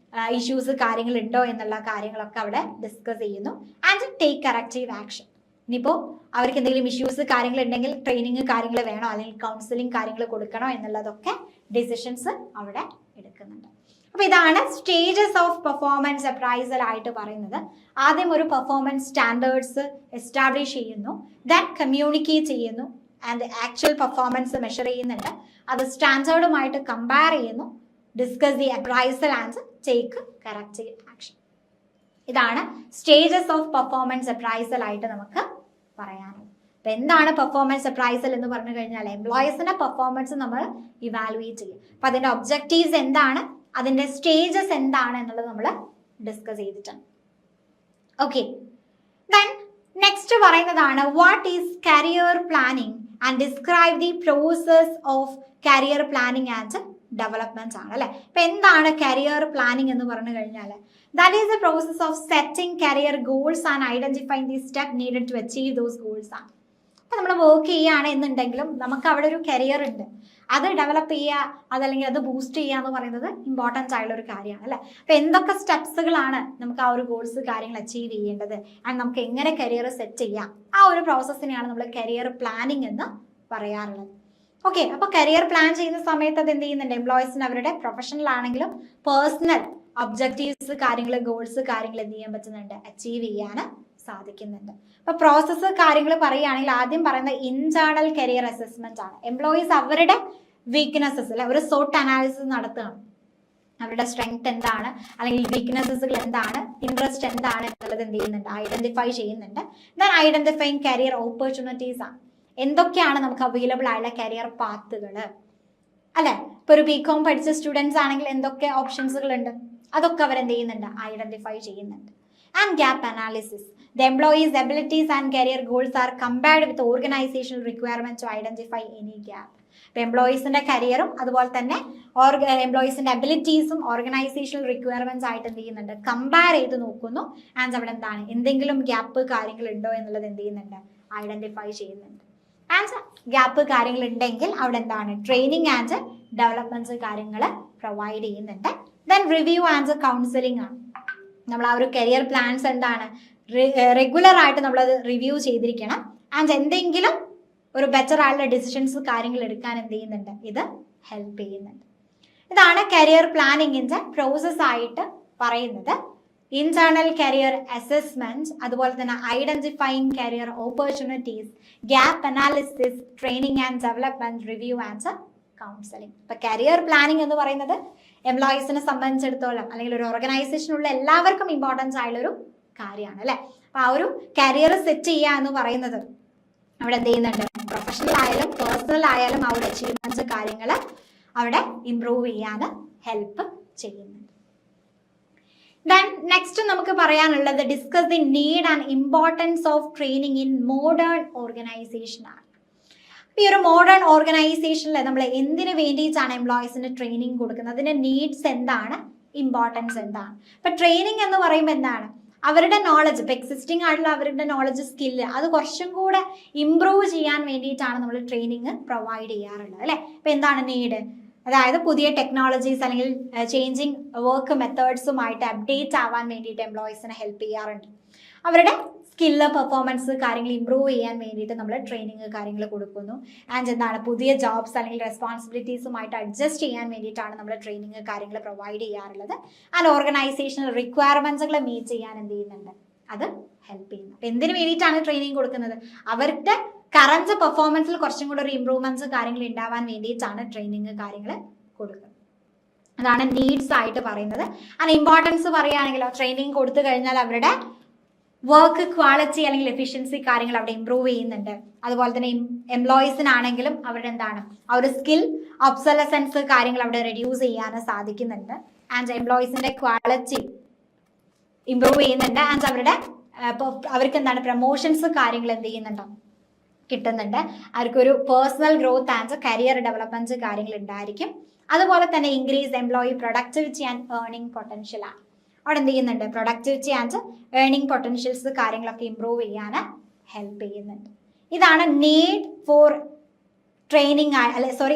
ഇഷ്യൂസ് കാര്യങ്ങൾ ഉണ്ടോ എന്നുള്ള കാര്യങ്ങളൊക്കെ അവിടെ ഡിസ്കസ് ചെയ്യുന്നു. And take corrective action. ഇനിയിപ്പോൾ അവർക്ക് എന്തെങ്കിലും ഇഷ്യൂസ് കാര്യങ്ങൾ ഉണ്ടെങ്കിൽ ട്രെയിനിങ് കാര്യങ്ങൾ വേണോ അല്ലെങ്കിൽ കൗൺസിലിംഗ് കാര്യങ്ങൾ കൊടുക്കണോ എന്നുള്ളതൊക്കെ ഡിസിഷൻസ് അവിടെ എടുക്കുന്നുണ്ട്. അപ്പൊ ഇതാണ് സ്റ്റേജസ് ഓഫ് പെർഫോമൻസ് അപ്രൈസൽ ആയിട്ട് പറയുന്നത്. ആദ്യം ഒരു പെർഫോമൻസ് സ്റ്റാൻഡേർഡ്സ് എസ്റ്റാബ്ലിഷ് ചെയ്യുന്നു, ദെൻ കമ്മ്യൂണിക്കേറ്റ് ചെയ്യുന്നു, ആൻഡ് ആക്ച്വൽ പെർഫോമൻസ് മെഷർ ചെയ്യുന്നുണ്ട്, അത് സ്റ്റാൻഡേർഡുമായിട്ട് കമ്പയർ ചെയ്യുന്നു, discuss the appraisal and take corrective action. ഇതാണ് സ്റ്റേജസ് ഓഫ് പെർഫോമൻസ് അപ്രൈസൽ ആയിട്ട് നമുക്ക് പറയാനുള്ളത്. അപ്പൊ എന്താണ് പെർഫോമൻസ് അപ്രൈസൽ എന്ന് പറഞ്ഞു കഴിഞ്ഞാൽ എംപ്ലോയീസിന്റെ പെർഫോമൻസ് നമ്മൾ ഇവാലുവേറ്റ് ചെയ്യും. അപ്പൊ അതിന്റെ ഒബ്ജക്റ്റീവ്സ് എന്താണ്, അതിന്റെ സ്റ്റേജസ് എന്താണ് എന്നുള്ളത് നമ്മൾ ഡിസ്കസ് ചെയ്തിട്ടുണ്ട്. ഓക്കെ, ദെൻ നെക്സ്റ്റ് പറയുന്നതാണ് what is career planning and describe the process of career planning and development ആണ് അല്ലെ. അപ്പൊ എന്താണ് കരിയർ പ്ലാനിങ് എന്ന് പറഞ്ഞു കഴിഞ്ഞാൽ that is a process of setting career goals and identifying the step needed to achieve those goals ആണ്. അപ്പൊ നമ്മൾ വർക്ക് ചെയ്യുകയാണ് എന്നുണ്ടെങ്കിലും നമുക്ക് അവിടെ ഒരു കരിയർ ഉണ്ട്, അത് ഡെവലപ്പ് ചെയ്യുക, അതല്ലെങ്കിൽ അത് ബൂസ്റ്റ് ചെയ്യുക എന്ന് പറയുന്നത് ഇമ്പോർട്ടൻ്റ് ആയിട്ടുള്ള ഒരു കാര്യമാണ് അല്ലെ. അപ്പൊ എന്തൊക്കെ സ്റ്റെപ്സുകളാണ് നമുക്ക് ആ ഒരു ഗോൾസ് കാര്യങ്ങൾ അച്ചീവ് ചെയ്യേണ്ടത്, ആൻഡ് നമുക്ക് എങ്ങനെ കരിയർ സെറ്റ് ചെയ്യാം, ആ ഒരു പ്രോസസ്സിനെയാണ് നമ്മൾ കരിയർ പ്ലാനിങ് എന്ന് പറയാറുള്ളത്. ഓക്കെ, അപ്പൊ കരിയർ പ്ലാൻ ചെയ്യുന്ന സമയത്ത് അത് എന്ത് ചെയ്യുന്നുണ്ട്, എംപ്ലോയീസിന് അവരുടെ പ്രൊഫഷണൽ ആണെങ്കിലും പേഴ്സണൽ ഒബ്ജക്റ്റീവ്സ് കാര്യങ്ങൾ ഗോൾസ് കാര്യങ്ങൾ എന്ത് ചെയ്യാൻ പറ്റുന്നുണ്ട്, അച്ചീവ് ചെയ്യാൻ സാധിക്കുന്നുണ്ട്. അപ്പൊ പ്രോസസ്സ് കാര്യങ്ങൾ പറയുകയാണെങ്കിൽ ആദ്യം പറയുന്ന ഇന്റേണൽ കരിയർ അസസ്മെന്റ് ആണ്. എംപ്ലോയീസ് അവരുടെ വീക്ക്നെസ്സസ് അല്ലെ ഒരു സോട്ട് അനാലിസിസ് നടത്തുകയാണ്. അവരുടെ സ്ട്രെങ്ത് എന്താണ്, അല്ലെങ്കിൽ വീക്ക്നെസ്സുകൾ എന്താണ്, ഇൻട്രസ്റ്റ് എന്താണ് എന്നുള്ളത് എന്ത് ചെയ്യുന്നുണ്ട്, ഐഡന്റിഫൈ ചെയ്യുന്നുണ്ട്. ദെൻ ഐഡന്റിഫൈങ് കരിയർ ഓപ്പർച്യൂണിറ്റീസ് ആണ്. എന്തൊക്കെയാണ് നമുക്ക് അവൈലബിൾ ആയുള്ള കരിയർ പാത്തുകൾ അല്ലെ. ഇപ്പൊ ഒരു ബികോം പഠിച്ച സ്റ്റുഡൻസ് ആണെങ്കിൽ എന്തൊക്കെ ഓപ്ഷൻസുകൾ ഉണ്ട്, അതൊക്കെ അവർ എന്ത് ചെയ്യുന്നുണ്ട്, ഐഡന്റിഫൈ ചെയ്യുന്നുണ്ട്. And gap analysis, the employees abilities and career goals are compared with organizational requirements to identify any gap. ഇപ്പൊ എംപ്ലോയീസിന്റെ കരിയറും അതുപോലെ തന്നെ എംപ്ലോയീസിന്റെ അബിലിറ്റീസും ഓർഗനൈസേഷണൽ റിക്വയർമെന്റ്സ് ആയിട്ട് എന്ത് ചെയ്യുന്നുണ്ട്, കമ്പയർ ചെയ്ത് നോക്കുന്നു. ആൻഡ് അവിടെ എന്താണ് എന്തെങ്കിലും ഗ്യാപ്പ് കാര്യങ്ങൾ ഉണ്ടോ എന്നുള്ളത് എന്ത് ചെയ്യുന്നുണ്ട്, ഐഡന്റിഫൈ ചെയ്യുന്നുണ്ട്. ആൻഡ് ഗ്യാപ്പ് കാര്യങ്ങൾ ഉണ്ടെങ്കിൽ അവിടെ എന്താണ് ട്രെയിനിങ് ആൻഡ് ഡെവലപ്മെന്റ്സ് കാര്യങ്ങൾ പ്രൊവൈഡ് ചെയ്യുന്നുണ്ട്. ദെൻ റിവ്യൂ ആൻഡ് കൗൺസിലിംഗ് ആണ്. നമ്മൾ ആ ഒരു കരിയർ പ്ലാൻസ് എന്താണ് റെഗുലർ ആയിട്ട് നമ്മളത് റിവ്യൂ ചെയ്തിരിക്കണം. ആൻഡ് എന്തെങ്കിലും ഒരു ബെറ്റർ ആയിട്ടുള്ള ഡിസിഷൻസ് കാര്യങ്ങൾ എടുക്കാൻ എന്ത് ചെയ്യുന്നുണ്ട്, ഇത് ഹെൽപ്പ് ചെയ്യുന്നുണ്ട്. ഇതാണ് കരിയർ പ്ലാനിങ്ങിന്റെ പ്രോസസ് ആയിട്ട് പറയുന്നത്. ഇന്റേണൽ കരിയർ അസസ്മെന്റ്, അതുപോലെ തന്നെ identifying career opportunities, gap analysis, training and development, review and counselling. ഇപ്പൊ കരിയർ പ്ലാനിങ് എന്ന് പറയുന്നത് എംപ്ലോയീസിനെ സംബന്ധിച്ചിടത്തോളം അല്ലെങ്കിൽ ഒരു ഓർഗനൈസേഷനുള്ള എല്ലാവർക്കും ഇമ്പോർട്ടൻസ് ആയുള്ളൊരു കാര്യമാണ് അല്ലെ. അപ്പൊ ആ ഒരു കരിയർ സെറ്റ് ചെയ്യുക എന്ന് പറയുന്നത് അവിടെ എന്ത് ചെയ്യുന്നുണ്ട്, പ്രൊഫഷണൽ ആയാലും പേഴ്സണൽ ആയാലും ആ ഒരു അച്ചീവ്മെന്റ്സ് കാര്യങ്ങൾ അവിടെ ഇംപ്രൂവ് ചെയ്യാൻ ഹെൽപ്പ് ചെയ്യുന്നുണ്ട്. ദെൻ നെക്സ്റ്റ് നമുക്ക് പറയാനുള്ളത് discuss the need and importance of training in modern organisation ആണ്. ഈ ഒരു മോഡേൺ ഓർഗനൈസേഷനിൽ നമ്മൾ എന്തിനു വേണ്ടിയിട്ടാണ് എംപ്ലോയീസിന് ട്രെയിനിങ് കൊടുക്കുന്നത്, അതിന്റെ നീഡ്സ് എന്താണ്, ഇമ്പോർട്ടൻസ് എന്താണ്. ഇപ്പൊ ട്രെയിനിങ് എന്ന് പറയുമ്പോൾ എന്താണ്, അവരുടെ നോളജ്, ഇപ്പൊ എക്സിസ്റ്റിംഗ് ആയിട്ടുള്ള അവരുടെ നോളജ് സ്കില്ല് അത് കുറച്ചും കൂടെ ഇംപ്രൂവ് ചെയ്യാൻ വേണ്ടിയിട്ടാണ് നമ്മൾ ട്രെയിനിങ് പ്രൊവൈഡ് ചെയ്യാറുള്ളത് അല്ലെ. ഇപ്പൊ എന്താണ് നീഡ്, അതായത് പുതിയ ടെക്നോളജീസ് അല്ലെങ്കിൽ ചേഞ്ചിങ് വർക്ക് മെത്തേഡ്സുമായിട്ട് അപ്ഡേറ്റ് ആവാൻ വേണ്ടിയിട്ട് എംപ്ലോയീസിനെ ഹെൽപ്പ് ചെയ്യാറുണ്ട്. അവരുടെ സ്കില്ല് പെർഫോമൻസ് കാര്യങ്ങൾ ഇംപ്രൂവ് ചെയ്യാൻ വേണ്ടിയിട്ട് നമ്മൾ ട്രെയിനിങ് കാര്യങ്ങൾ കൊടുക്കുന്നു. ആൻഡ് എന്താണ് പുതിയ ജോബ്സ് അല്ലെങ്കിൽ റെസ്പോൺസിബിലിറ്റീസുമായിട്ട് അഡ്ജസ്റ്റ് ചെയ്യാൻ വേണ്ടിയിട്ടാണ് നമ്മൾ ട്രെയിനിങ് കാര്യങ്ങൾ പ്രൊവൈഡ് ചെയ്യാറുള്ളത്. ആൻഡ് ഓർഗനൈസേഷണൽ റിക്വയർമെന്റ്സുകൾ മീറ്റ് ചെയ്യാൻ എന്ത് ചെയ്യുന്നുണ്ട്, അത് ഹെൽപ്പ് ചെയ്യുന്നു. അപ്പം എന്തിനു വേണ്ടിയിട്ടാണ് ട്രെയിനിങ് കൊടുക്കുന്നത്, അവരുടെ കറന്റ് പെർഫോമൻസിൽ കുറച്ചും കൂടെ ഒരു ഇംപ്രൂവ്മെന്റ്സ് കാര്യങ്ങൾ ഉണ്ടാവാൻ വേണ്ടിയിട്ടാണ് ട്രെയിനിങ് കാര്യങ്ങൾ കൊടുക്കുന്നത്. അതാണ് നീഡ്സ് ആയിട്ട് പറയുന്നത്. ആൻഡ് ഇമ്പോർട്ടൻസ് പറയുകയാണെങ്കിലോ ട്രെയിനിങ് കൊടുത്തു കഴിഞ്ഞാൽ അവരുടെ വർക്ക് ക്വാളിറ്റി അല്ലെങ്കിൽ എഫിഷ്യൻസി കാര്യങ്ങൾ അവിടെ ഇംപ്രൂവ് ചെയ്യുന്നുണ്ട്. അതുപോലെ തന്നെ എംപ്ലോയീസിനാണെങ്കിലും അവരുടെ എന്താണ് ആ ഒരു സ്കിൽ ഒബ്സലസൻസ് കാര്യങ്ങൾ അവിടെ റെഡ്യൂസ് ചെയ്യാൻ സാധിക്കുന്നുണ്ട്. ആൻഡ് എംപ്ലോയീസിന്റെ ക്വാളിറ്റി ഇംപ്രൂവ് ചെയ്യുന്നുണ്ട്. ആൻഡ് അവർക്ക് എന്താണ് പ്രൊമോഷൻസ് കാര്യങ്ങൾ എന്ത് ചെയ്യുന്നുണ്ടോ കിട്ടുന്നുണ്ട്. അവർക്കൊരു personal growth and career development കാര്യങ്ങൾ ഉണ്ടായിരിക്കും. അതുപോലെ തന്നെ increase employee productivity and earning potential ആണ്. അവിടെ എന്ത് ചെയ്യുന്നുണ്ട്, പ്രൊഡക്ടിവിറ്റി ആൻഡ് ഏർണിംഗ് പൊട്ടൻഷ്യൽസ് കാര്യങ്ങളൊക്കെ ഇംപ്രൂവ് ചെയ്യാൻ ഹെൽപ്പ് ചെയ്യുന്നുണ്ട്. ഇതാണ് need for training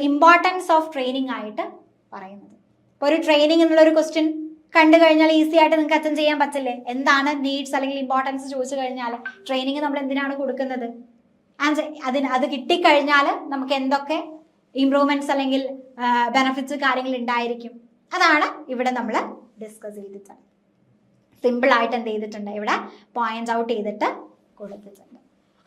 importance of training ആയിട്ട് പറയുന്നത്. ഇപ്പോൾ ഒരു ട്രെയിനിങ് എന്നുള്ള ഒരു ക്വസ്റ്റ്യൻ കണ്ടു കഴിഞ്ഞാൽ ഈസി ആയിട്ട് നിങ്ങൾക്ക് അറ്റൻഡ് ചെയ്യാൻ പറ്റില്ലേ, എന്താണ് നീഡ്സ് അല്ലെങ്കിൽ ഇമ്പോർട്ടൻസ് ചോദിച്ചു കഴിഞ്ഞാൽ ട്രെയിനിങ് നമ്മൾ എന്തിനാണ് കൊടുക്കുന്നത്, ആൻഡ് അത് കിട്ടിക്കഴിഞ്ഞാൽ നമുക്ക് എന്തൊക്കെ ഇംപ്രൂവ്മെന്റ്സ് അല്ലെങ്കിൽ ബെനഫിറ്റ്സ് കാര്യങ്ങൾ ഉണ്ടായിരിക്കും, അതാണ് ഇവിടെ നമ്മൾ ഡിസ്കസ് ചെയ്തിട്ടുണ്ട്. സിമ്പിൾ ആയിട്ട് എന്ത് ചെയ്തിട്ടുണ്ട്, ഇവിടെ പോയിന്റ് ഔട്ട് ചെയ്തിട്ട് കൊടുത്തിട്ടുണ്ട്.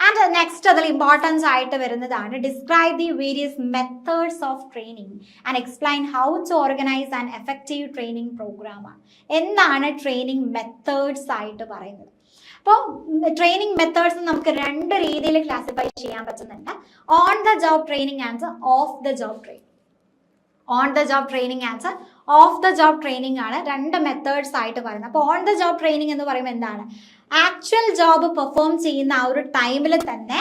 ആൻഡ് നെക്സ്റ്റ് അതിൽ ഇമ്പോർട്ടൻസ് ആയിട്ട് വരുന്നതാണ് describe the various methods of training and explain how to organise and effective training programme ആണ്. എന്താണ് ട്രെയിനിങ് മെത്തേഡ്സ് ആയിട്ട് പറയുന്നത്? അപ്പോൾ ട്രെയിനിങ് മെത്തേഡ്സ് നമുക്ക് രണ്ട് രീതിയിൽ ക്ലാസിഫൈ ചെയ്യാൻ പറ്റുന്നുണ്ട്. On the job training and off the job training. On the job training and off the job training ആണ് രണ്ട് മെത്തേഡ്സ് ആയിട്ട് പറയുന്നത്. അപ്പോൾ ഓൺ ദ ജോബ് ട്രെയിനിങ് എന്ന് പറയുമ്പോൾ എന്താണ്, ആക്ച്വൽ ജോബ് പെർഫോം ചെയ്യുന്ന ആ ഒരു ടൈമിൽ തന്നെ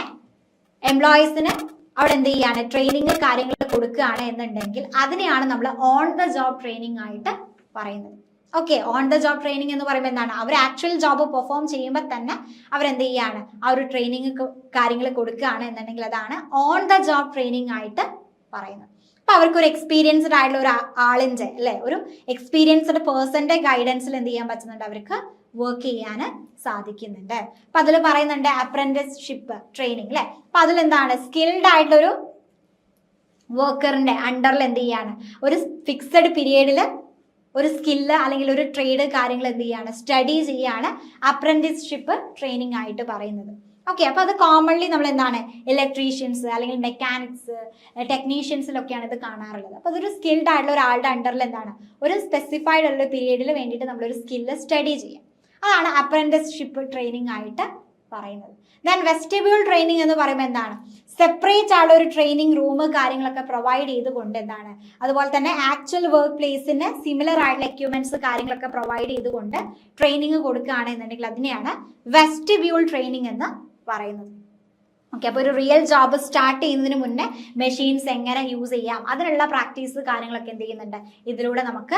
എംപ്ലോയീസിന് അവിടെ എന്ത് ചെയ്യാണ്, ട്രെയിനിങ് കാര്യങ്ങൾ കൊടുക്കുകയാണ് എന്നുണ്ടെങ്കിൽ അതിനെയാണ് നമ്മൾ ഓൺ ദ ജോബ് ട്രെയിനിങ് ആയിട്ട് പറയുന്നത്. Okay, on the job training എന്ന് പറയുമ്പോൾ എന്താണ്, അവർ ആക്ച്വൽ ജോബ് പെർഫോം ചെയ്യുമ്പോൾ തന്നെ അവരെന്ത് ചെയ്യാണ്, ആ ഒരു ട്രെയിനിങ് കാര്യങ്ങൾ കൊടുക്കുകയാണ് എന്നുണ്ടെങ്കിൽ അതാണ് ഓൺ ദ ജോബ് ട്രെയിനിങ് ആയിട്ട് പറയുന്നത്. അപ്പൊ അവർക്ക് ഒരു എക്സ്പീരിയൻസ്ഡ് ആയിട്ടുള്ള ഒരു ആളിന്റെ അല്ലെ, ഒരു എക്സ്പീരിയൻസ്ഡ് പേഴ്സന്റെ ഗൈഡൻസിൽ എന്ത് ചെയ്യാൻ പറ്റുന്നുണ്ട്, അവർക്ക് വർക്ക് ചെയ്യാൻ സാധിക്കുന്നുണ്ട്. അപ്പൊ അതിൽ പറയുന്നുണ്ട് അപ്രന്റീസ്ഷിപ്പ് ട്രെയിനിങ് അല്ലെ. അപ്പൊ അതിലെന്താണ്, സ്കിൽഡ് ആയിട്ടൊരു വർക്കറിന്റെ അണ്ടറിൽ എന്ത് ചെയ്യാണ്, ഒരു ഫിക്സഡ് പീരിയഡിൽ ഒരു സ്കില്ല് അല്ലെങ്കിൽ ഒരു ട്രേഡ് കാര്യങ്ങൾ എന്ത് ചെയ്യാണ്, സ്റ്റഡി ചെയ്യാണ് അപ്രന്റീസ്ഷിപ്പ് ട്രെയിനിങ് ആയിട്ട് പറയുന്നത്. ഓക്കെ, അപ്പോൾ അത് കോമൺലി നമ്മൾ എന്താണ് ഇലക്ട്രീഷ്യൻസ് അല്ലെങ്കിൽ മെക്കാനിക്സ് ടെക്നീഷ്യൻസിലൊക്കെയാണ് ഇത് കാണാറുള്ളത്. അപ്പോൾ അതൊരു സ്കിൽഡ് ആയിട്ടുള്ള ഒരാളുടെ അണ്ടറിൽ എന്താണ് ഒരു സ്പെസിഫൈഡ് ഉള്ള പീരീഡിൽ വേണ്ടിയിട്ട് നമ്മളൊരു സ്കില്ല് സ്റ്റഡി ചെയ്യാം. അതാണ് അപ്രന്റീസ്ഷിപ്പ് ട്രെയിനിങ് ആയിട്ട് പറയുന്നത്. ദെൻ വെസ്റ്റിബ്യൂൾ ട്രെയിനിങ് എന്ന് പറയുമ്പോൾ എന്താണ്, സെപ്പറേറ്റ് ആയുള്ള ഒരു ട്രെയിനിങ് റൂം കാര്യങ്ങളൊക്കെ പ്രൊവൈഡ് ചെയ്തുകൊണ്ട് എന്താണ്, അതുപോലെ തന്നെ ആക്ച്വൽ വർക്ക് പ്ലേസിന് സിമിലർ ആയിട്ടുള്ള എക്യുപ്മെന്റ്സ് കാര്യങ്ങളൊക്കെ പ്രൊവൈഡ് ചെയ്തുകൊണ്ട് ട്രെയിനിങ് കൊടുക്കുകയാണ് എന്നുണ്ടെങ്കിൽ അതിനെയാണ് വെസ്റ്റിബ്യൂൾ ട്രെയിനിങ് എന്ന് പറയുന്നത്. ഓക്കെ, അപ്പോൾ ഒരു റിയൽ ജോബ് സ്റ്റാർട്ട് ചെയ്യുന്നതിന് മുന്നേ മെഷീൻസ് എങ്ങനെ യൂസ് ചെയ്യാം അതിനുള്ള പ്രാക്ടീസ് കാര്യങ്ങളൊക്കെ എന്ത് ചെയ്യുന്നുണ്ട്, ഇതിലൂടെ നമുക്ക്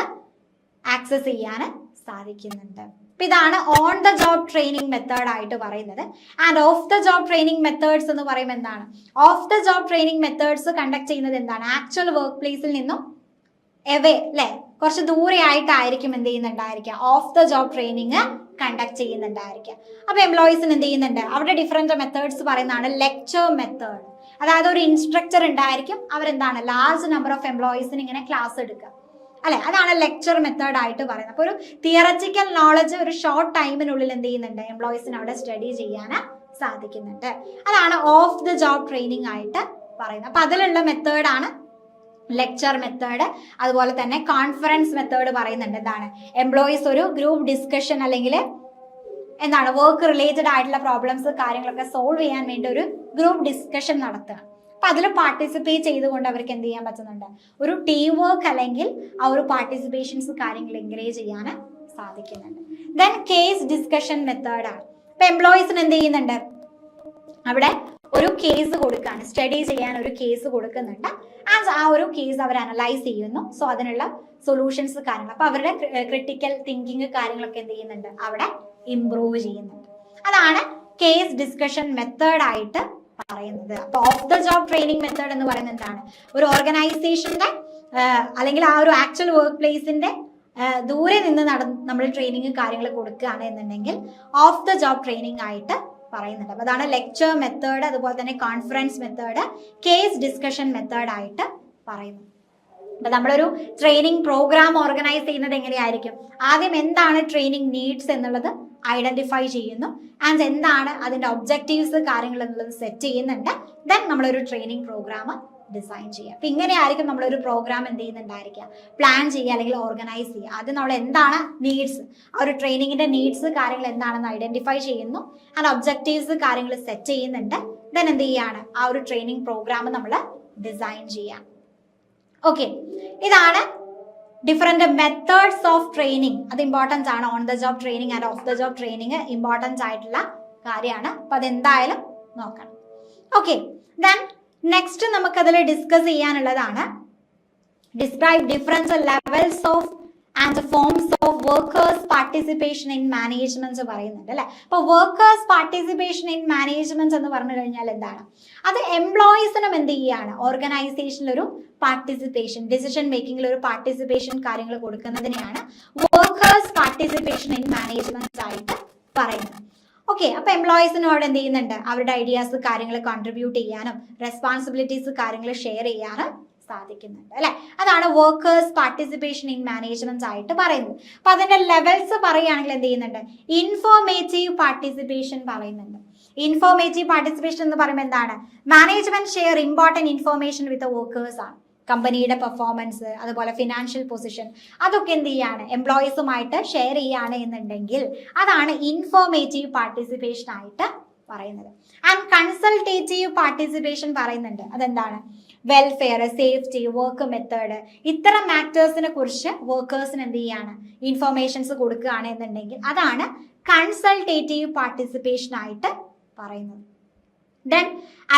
ആക്സസ് ചെയ്യാൻ സാധിക്കുന്നുണ്ട്. അപ്പൊ ഇതാണ് on the job training method ആയിട്ട് പറയുന്നത്. And off the job training methods എന്ന് പറയുമ്പോൾ എന്താണ്, of the job training methods conduct ചെയ്യുന്നത് എന്താണ്, ആക്ച്വൽ വർക്ക് പ്ലേസിൽ നിന്നും എവേ അല്ലെ, കുറച്ച് ദൂരെ ആയിട്ടായിരിക്കും എന്ത് ചെയ്യുന്നുണ്ടായിരിക്കുക, off the job training conduct ചെയ്യുന്നുണ്ടായിരിക്കുക. അപ്പൊ എംപ്ലോയീസിന് എന്ത് ചെയ്യുന്നുണ്ട്, അവിടെ ഡിഫറെന്റ് മെത്തേഡ്സ് പറയുന്നതാണ് ലെക്ചർ മെത്തേഡ്. അതായത് ഒരു ഇൻസ്ട്രക്ടർ ഉണ്ടായിരിക്കും, അവരെന്താണ് ലാർജ് നമ്പർ ഓഫ് എംപ്ലോയീസിന് ഇങ്ങനെ ക്ലാസ് എടുക്കുക അല്ലെ, അതാണ് ലെക്ചർ മെത്തേഡ് ആയിട്ട് പറയുന്നത്. അപ്പോൾ ഒരു തിയററ്റിക്കൽ നോളജ് ഒരു ഷോർട്ട് ടൈമിനുള്ളിൽ എന്ത് ചെയ്യുന്നുണ്ട്, എംപ്ലോയീസിന് അവിടെ സ്റ്റഡി ചെയ്യാൻ സാധിക്കുന്നുണ്ട്. അതാണ് ഓഫ് ദ ജോബ് ട്രെയിനിങ് ആയിട്ട് പറയുന്നത്. അപ്പൊ അതിലുള്ള മെത്തേഡാണ് ലെക്ചർ മെത്തേഡ്. അതുപോലെ തന്നെ കോൺഫറൻസ് മെത്തേഡ് പറയുന്നുണ്ട്. എന്താണ്, എംപ്ലോയീസ് ഒരു ഗ്രൂപ്പ് ഡിസ്കഷൻ അല്ലെങ്കിൽ എന്താണ് വർക്ക് റിലേറ്റഡ് ആയിട്ടുള്ള പ്രോബ്ലംസ് കാര്യങ്ങളൊക്കെ സോൾവ് ചെയ്യാൻ വേണ്ടി ഒരു ഗ്രൂപ്പ് ഡിസ്കഷൻ നടത്തുക. അപ്പൊ അതിൽ പാർട്ടിസിപ്പേറ്റ് ചെയ്തുകൊണ്ട് അവർക്ക് എന്ത് ചെയ്യാൻ പറ്റുന്നുണ്ട്, ഒരു ടീം വർക്ക് അല്ലെങ്കിൽ ആ ഒരു പാർട്ടിസിപ്പേഷൻസ് കാര്യങ്ങൾ എൻകറേജ് ചെയ്യാൻ സാധിക്കുന്നുണ്ട്. ദെൻ കേസ് ഡിസ്കഷൻ മെത്തേഡാണ്. ഇപ്പൊ എംപ്ലോയീസിന് എന്ത് ചെയ്യുന്നുണ്ട്, അവിടെ ഒരു കേസ് കൊടുക്കുകയാണ്, സ്റ്റഡി ചെയ്യാൻ ഒരു കേസ് കൊടുക്കുന്നുണ്ട്. ആ ഒരു കേസ് അവർ അനലൈസ് ചെയ്യുന്നു. സോ അതിനുള്ള സൊല്യൂഷൻസ് കാര്യങ്ങൾ, അപ്പൊ അവരുടെ ക്രിട്ടിക്കൽ തിങ്കിങ് കാര്യങ്ങളൊക്കെ എന്ത് ചെയ്യുന്നുണ്ട്, അവിടെ ഇംപ്രൂവ് ചെയ്യുന്നുണ്ട്. അതാണ് കേസ് ഡിസ്കഷൻ മെത്തേഡ് ആയിട്ട് പറയുന്നത്. അപ്പൊ of the job training method എന്ന് പറയുന്നത് എന്താണ്, ഒരു ഓർഗനൈസേഷന്റെ അല്ലെങ്കിൽ ആ ഒരു ആക്ച്വൽ വർക്ക് പ്ലേസിന്റെ ദൂരെ നിന്ന് നമ്മൾ ട്രെയിനിങ് കാര്യങ്ങൾ കൊടുക്കുകയാണ് എന്നുണ്ടെങ്കിൽ ഓഫ് ദ ജോബ് ട്രെയിനിങ് ആയിട്ട് പറയുന്നുണ്ട്. അപ്പൊ അതാണ് ലെക്ചർ മെത്തേഡ്, അതുപോലെ തന്നെ conference method, case discussion method ആയിട്ട് പറയുന്നു. അപ്പൊ നമ്മളൊരു ട്രെയിനിങ് പ്രോഗ്രാം ഓർഗനൈസ് ചെയ്യുന്നത് എങ്ങനെയായിരിക്കും, ആദ്യം എന്താണ് ട്രെയിനിങ് നീഡ്സ് എന്നുള്ളത് ഐഡന്റിഫൈ ചെയ്യുന്നു, ആൻഡ് എന്താണ് അതിന്റെ ഒബ്ജക്റ്റീവ്സ് കാര്യങ്ങൾ എന്നുള്ളത് സെറ്റ് ചെയ്യുന്നുണ്ട്. ദെൻ നമ്മളൊരു ട്രെയിനിങ് പ്രോഗ്രാം ഡിസൈൻ ചെയ്യുക. അപ്പൊ ഇങ്ങനെയായിരിക്കും നമ്മളൊരു പ്രോഗ്രാം എന്ത് ചെയ്യുന്നുണ്ടായിരിക്കുക, പ്ലാൻ ചെയ്യുക അല്ലെങ്കിൽ ഓർഗനൈസ് ചെയ്യുക. ആദ്യം നമ്മൾ എന്താണ് നീഡ്സ്, ആ ഒരു ട്രെയിനിങ്ങിന്റെ നീഡ്സ് കാര്യങ്ങൾ എന്താണെന്ന് ഐഡന്റിഫൈ ചെയ്യുന്നു, ആൻഡ് ഒബ്ജക്റ്റീവ്സ് കാര്യങ്ങൾ സെറ്റ് ചെയ്യുന്നുണ്ട്. ദെൻ എന്ത് ചെയ്യാണ്, ആ ഒരു ട്രെയിനിങ് പ്രോഗ്രാം നമ്മൾ ഡിസൈൻ ചെയ്യാം. ഓക്കെ, ഇതാണ് ഡിഫറെന്റ് മെത്തേഡ്സ് ഓഫ് ട്രെയിനിങ്. അത് ഇമ്പോർട്ടൻസ് ആണ്. On the job training and off the job training importance ആയിട്ടുള്ള കാര്യമാണ്. അപ്പൊ അതെന്തായാലും നോക്കണം. ഓക്കെ, ദെൻ നെക്സ്റ്റ് നമുക്കതിൽ ഡിസ്കസ് ചെയ്യാനുള്ളതാണ് describe difference levels of and forms of workers participation in management പറയുന്നുണ്ട് അല്ലെ. അപ്പൊ വർക്കേഴ്സ് പാർട്ടിസിപ്പേഷൻ ഇൻ മാനേജ്മെന്റ് എന്ന് പറഞ്ഞു കഴിഞ്ഞാൽ എന്താണ്, അത് എംപ്ലോയീസിനും എന്ത് ചെയ്യാണ്, ഓർഗനൈസേഷനിൽ ഒരു പാർട്ടിസിപ്പേഷൻ, ഡിസിഷൻ മേക്കിംഗിൽ ഒരു പാർട്ടിസിപ്പേഷൻ കാര്യങ്ങൾ കൊടുക്കുന്നതിനെയാണ് വർക്കേഴ്സ് പാർട്ടിസിപ്പേഷൻ ഇൻ മാനേജ്മെന്റ് ആയിട്ട് പറയുന്നത്. ഓക്കെ, അപ്പൊ എംപ്ലോയീസിനും അവിടെ എന്ത് ചെയ്യുന്നുണ്ട്, അവരുടെ ഐഡിയാസ് കാര്യങ്ങൾ കോൺട്രിബ്യൂട്ട് ചെയ്യാനും റെസ്പോൺസിബിലിറ്റീസ് കാര്യങ്ങൾ ഷെയർ ചെയ്യാനും സാധിക്കുന്നുണ്ട് അല്ലെ. അതാണ് വർക്കേഴ്സ് പാർട്ടിസിപ്പേഷൻ ഇൻ മാനേജ്മെന്റ് ആയിട്ട് പറയുന്നത്. അപ്പൊ അതിന്റെ ലെവൽസ് പറയുകയാണെങ്കിൽ എന്ത് ചെയ്യുന്നുണ്ട്, ഇൻഫോർമേറ്റീവ് പാർട്ടിസിപ്പേഷൻ പറയുന്നുണ്ട്. ഇൻഫോർമേറ്റീവ് പാർട്ടിസിപ്പേഷൻ എന്ന് പറയുമ്പോൾ എന്താണ്, മാനേജ്മെന്റ് ഷെയർ ഇമ്പോർട്ടന്റ് ഇൻഫോർമേഷൻ വിത്ത് വർക്കേഴ്സ് ആണ്. കമ്പനിയുടെ പെർഫോമൻസ്, അതുപോലെ ഫിനാൻഷ്യൽ പൊസിഷൻ, അതൊക്കെ എന്ത് ചെയ്യാണ്, എംപ്ലോയീസുമായിട്ട് ഷെയർ ചെയ്യാണ് എന്നുണ്ടെങ്കിൽ അതാണ് ഇൻഫോർമേറ്റീവ് പാർട്ടിസിപ്പേഷൻ ആയിട്ട് പറയുന്നത്. ആൻഡ് കൺസൾട്ടേറ്റീവ് പാർട്ടിസിപ്പേഷൻ പറയുന്നുണ്ട്. അതെന്താണ്, വെൽഫെയർ, സേഫ്റ്റി, വർക്ക് മെത്തേഡ്, ഇത്തരം മാറ്റേഴ്സിനെ കുറിച്ച് വർക്കേഴ്സിന് എന്ത് ചെയ്യാണ്, ഇൻഫോർമേഷൻസ് കൊടുക്കുകയാണ് എന്നുണ്ടെങ്കിൽ അതാണ് കൺസൾട്ടേറ്റീവ് പാർട്ടിസിപ്പേഷൻ ആയിട്ട് പറയുന്നത്. ദെൻ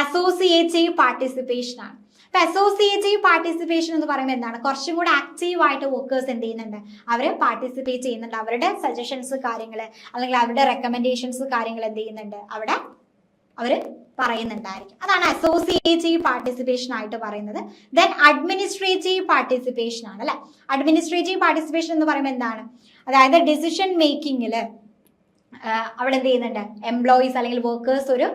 അസോസിയേറ്റീവ് പാർട്ടിസിപ്പേഷൻ ആണ്. അപ്പൊ അസോസിയേറ്റീവ് പാർട്ടിസിപ്പേഷൻ എന്ന് പറയുമ്പോൾ എന്താണ്, കുറച്ചും കൂടെ ആക്റ്റീവ് ആയിട്ട് വർക്കേഴ്സ് എന്ത് ചെയ്യുന്നുണ്ട്, അവരെ പാർട്ടിസിപ്പേറ്റ് ചെയ്യുന്നുണ്ട്. അവരുടെ സജഷൻസ് കാര്യങ്ങൾ അല്ലെങ്കിൽ അവരുടെ റെക്കമെൻഡേഷൻസ് കാര്യങ്ങൾ എന്ത് ചെയ്യുന്നുണ്ട്, അവിടെ അവർ പറയുന്നുണ്ടായിരിക്കും. അതാണ് അസോസിയേറ്റീവ് പാർട്ടിസിപ്പേഷൻ ആയിട്ട് പറയുന്നത്. ദെൻ അഡ്മിനിസ്ട്രേറ്റീവ് പാർട്ടിസിപ്പേഷൻ ആണ് അല്ലെ. അഡ്മിനിസ്ട്രേറ്റീവ് പാർട്ടിസിപ്പേഷൻ എന്ന് പറയുമ്പോൾ എന്താണ്, അതായത് ഡിസിഷൻ മേക്കിങ്ങില് അവിടെ എന്ത് ചെയ്യുന്നുണ്ട്, എംപ്ലോയീസ് അല്ലെങ്കിൽ വർക്കേഴ്സ് ഒരു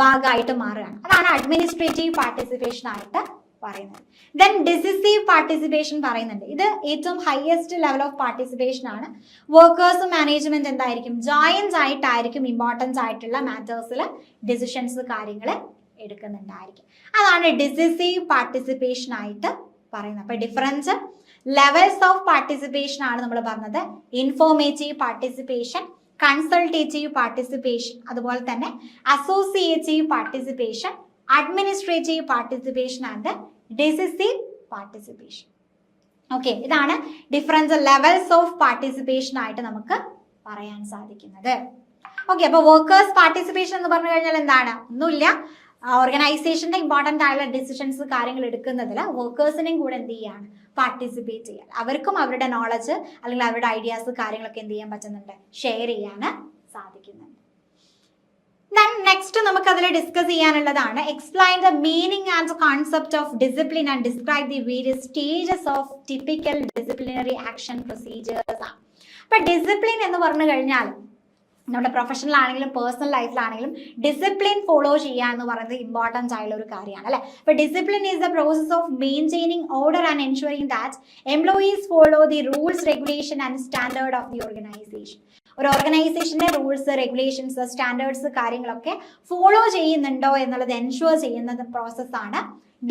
ഭാഗമായിട്ട് മാറുകയാണ്. അതാണ് അഡ്മിനിസ്ട്രേറ്റീവ് പാർട്ടിസിപ്പേഷൻ ആയിട്ട് പറയുന്നത്. ദെൻ ഡിസിസീവ് പാർട്ടിസിപ്പേഷൻ പറയുന്നുണ്ട്. ഇത് ഏറ്റവും ഹയസ്റ്റ് ലെവൽ ഓഫ് പാർട്ടിസിപ്പേഷൻ ആണ്. വർക്കേഴ്സ് മാനേജ്മെന്റ് എന്തായിരിക്കും, ജോയിൻസ് ആയിട്ടായിരിക്കും ഇമ്പോർട്ടൻസ് ആയിട്ടുള്ള മാറ്റേഴ്സിൽ ഡിസിഷൻസ് കാര്യങ്ങൾ എടുക്കുന്നുണ്ടായിരിക്കും. അതാണ് ഡിസിസീവ് പാർട്ടിസിപ്പേഷൻ ആയിട്ട് പറയുന്നത്. അപ്പൊ ഡിഫറൻസ് ലെവൽസ് ഓഫ് പാർട്ടിസിപ്പേഷൻ ആണ് നമ്മൾ പറഞ്ഞത്. ഇൻഫോർമേറ്റീവ് പാർട്ടിസിപ്പേഷൻ, കൺസൾട്ടേറ്റീവ് പാർട്ടിസിപ്പേഷൻ, അതുപോലെ തന്നെ associative participation, administrative participation and decisive participation. Okay, ഇതാണ് ഡിഫറൻസ് ലെവൽസ് ഓഫ് പാർട്ടിസിപ്പേഷൻ ആയിട്ട് നമുക്ക് പറയാൻ സാധിക്കുന്നത്. ഓക്കെ, അപ്പൊ വർക്കേഴ്സ് പാർട്ടിസിപ്പേഷൻ എന്ന് പറഞ്ഞു കഴിഞ്ഞാൽ എന്താണ്, ഒന്നുമില്ല, ഓർഗനൈസേഷന്റെ ഇമ്പോർട്ടന്റ് ആയിട്ടുള്ള ഡിസിഷൻസ് കാര്യങ്ങൾ എടുക്കുന്നതിൽ വർക്കേഴ്സിനെയും കൂടെ എന്ത് ചെയ്യാണ്, പാർട്ടിസിപ്പേറ്റ് ചെയ്യാൻ, അവർക്കും അവരുടെ നോളജ് അല്ലെങ്കിൽ അവരുടെ ഐഡിയാസ് കാര്യങ്ങളൊക്കെ എന്ത് ചെയ്യാൻ പറ്റുന്നുണ്ട്, ഷെയർ ചെയ്യാൻ സാധിക്കുന്നുണ്ട്. ദെൻ നെക്സ്റ്റ് നമുക്ക് അതിൽ ഡിസ്കസ് ചെയ്യാനുള്ളതാണ് explain the meaning and concept of discipline and describe the various stages of typical disciplinary action procedures. അപ്പൊ ഡിസിപ്ലിൻ എന്ന് പറഞ്ഞു കഴിഞ്ഞാൽ നമ്മുടെ പ്രൊഫഷണൽ ആണെങ്കിലും പേഴ്സണൽ ലൈഫിലാണെങ്കിലും ഡിസിപ്ലിൻ ഫോളോ ചെയ്യുക എന്ന് പറയുന്നത് ഇമ്പോർട്ടൻസ് ആയിട്ടുള്ള ഒരു കാര്യമാണ് അല്ലെ. അപ്പൊ discipline is the process of maintaining order and ensuring that employees follow the rules, regulation and standard of the organisation. ഒരു ഓർഗനൈസേഷന്റെ റൂൾസ്, റെഗുലേഷൻസ്, സ്റ്റാൻഡേർഡ്സ് കാര്യങ്ങളൊക്കെ ഫോളോ ചെയ്യുന്നുണ്ടോ എന്നുള്ളത് എൻഷുർ ചെയ്യുന്ന പ്രോസസ്സാണ്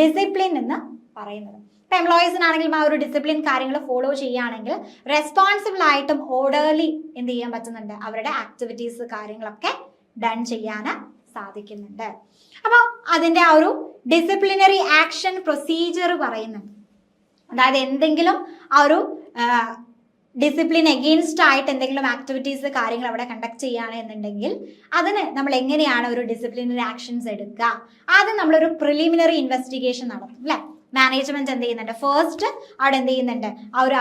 ഡിസിപ്ലിൻ എന്ന് പറയുന്നത്. ഇപ്പൊ എംപ്ലോയീസിനാണെങ്കിലും ആ ഒരു ഡിസിപ്ലിൻ കാര്യങ്ങൾ ഫോളോ ചെയ്യുകയാണെങ്കിൽ റെസ്പോൺസിബിൾ ആയിട്ടും ഓർഡർലി എന്ത് ചെയ്യാൻ പറ്റുന്നുണ്ട്, അവരുടെ ആക്ടിവിറ്റീസ് കാര്യങ്ങളൊക്കെ ഡൺ ചെയ്യാൻ സാധിക്കുന്നുണ്ട്. അപ്പോൾ അതിന്റെ ആ ഒരു ഡിസിപ്ലിനറി ആക്ഷൻ പ്രൊസീജിയർ പറയുന്നുണ്ട്. അതായത് എന്തെങ്കിലും ആ ഒരു ഡിസിപ്ലിൻ എഗെയിൻസ്റ്റ് ആയിട്ട് എന്തെങ്കിലും ആക്ടിവിറ്റീസ് കാര്യങ്ങൾ അവിടെ കണ്ടക്ട് ചെയ്യുകയാണെന്നുണ്ടെങ്കിൽ അതിന് നമ്മൾ എങ്ങനെയാണ് ഒരു ഡിസിപ്ലിനറി ആക്ഷൻസ് എടുക്കുക, ആദ്യം നമ്മളൊരു പ്രിലിമിനറി ഇൻവെസ്റ്റിഗേഷൻ നടത്തും അല്ലെ. മാനേജ്മെന്റ് എന്ത് ചെയ്യുന്നുണ്ട്, ഫസ്റ്റ് അവിടെ എന്ത് ചെയ്യുന്നുണ്ട്,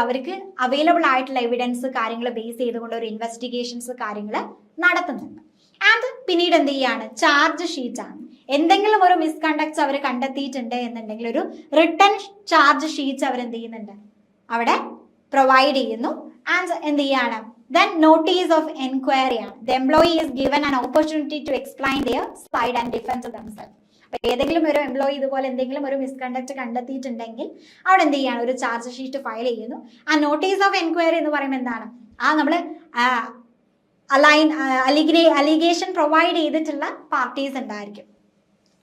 അവർക്ക് അവൈലബിൾ ആയിട്ടുള്ള എവിഡൻസ് കാര്യങ്ങൾ ബേസ് ചെയ്തുകൊണ്ട് ഒരു ഇൻവെസ്റ്റിഗേഷൻസ് കാര്യങ്ങൾ നടത്തുന്നുണ്ട്. ആൻഡ് പിന്നീട് എന്ത് ചെയ്യാണ്, ചാർജ് ഷീറ്റ് ആണ്. എന്തെങ്കിലും ഒരു മിസ്കണ്ടക്ട്സ് അവർ കണ്ടെത്തിയിട്ടുണ്ട് എന്നുണ്ടെങ്കിൽ ഒരു റിട്ടേൺ ചാർജ് ഷീറ്റ് അവർ എന്ത് ചെയ്യുന്നുണ്ട്, അവിടെ പ്രൊവൈഡ് ചെയ്യുന്നു. ആൻഡ് എന്ത് ചെയ്യാണ്, ദെൻ നോട്ടീസ് ഓഫ് എൻക്വയറി ആണ്. The employee is given an opportunity to explain their side and defend themself. അപ്പൊ ഏതെങ്കിലും ഒരു എംപ്ലോയി ഇതുപോലെ എന്തെങ്കിലും ഒരു മിസ്കണ്ടക്ട് കണ്ടെത്തിയിട്ടുണ്ടെങ്കിൽ അവിടെ എന്ത് ചെയ്യാണ്, ഒരു ചാർജ് ഷീറ്റ് ഫയൽ ചെയ്യുന്നു. ആ നോട്ടീസ് ഓഫ് എൻക്വയറി എന്ന് പറയുമ്പോൾ എന്താണ്, ആ നമ്മൾ അലിഗേഷൻ പ്രൊവൈഡ് ചെയ്തിട്ടുള്ള പാർട്ടീസ് ഉണ്ടായിരിക്കും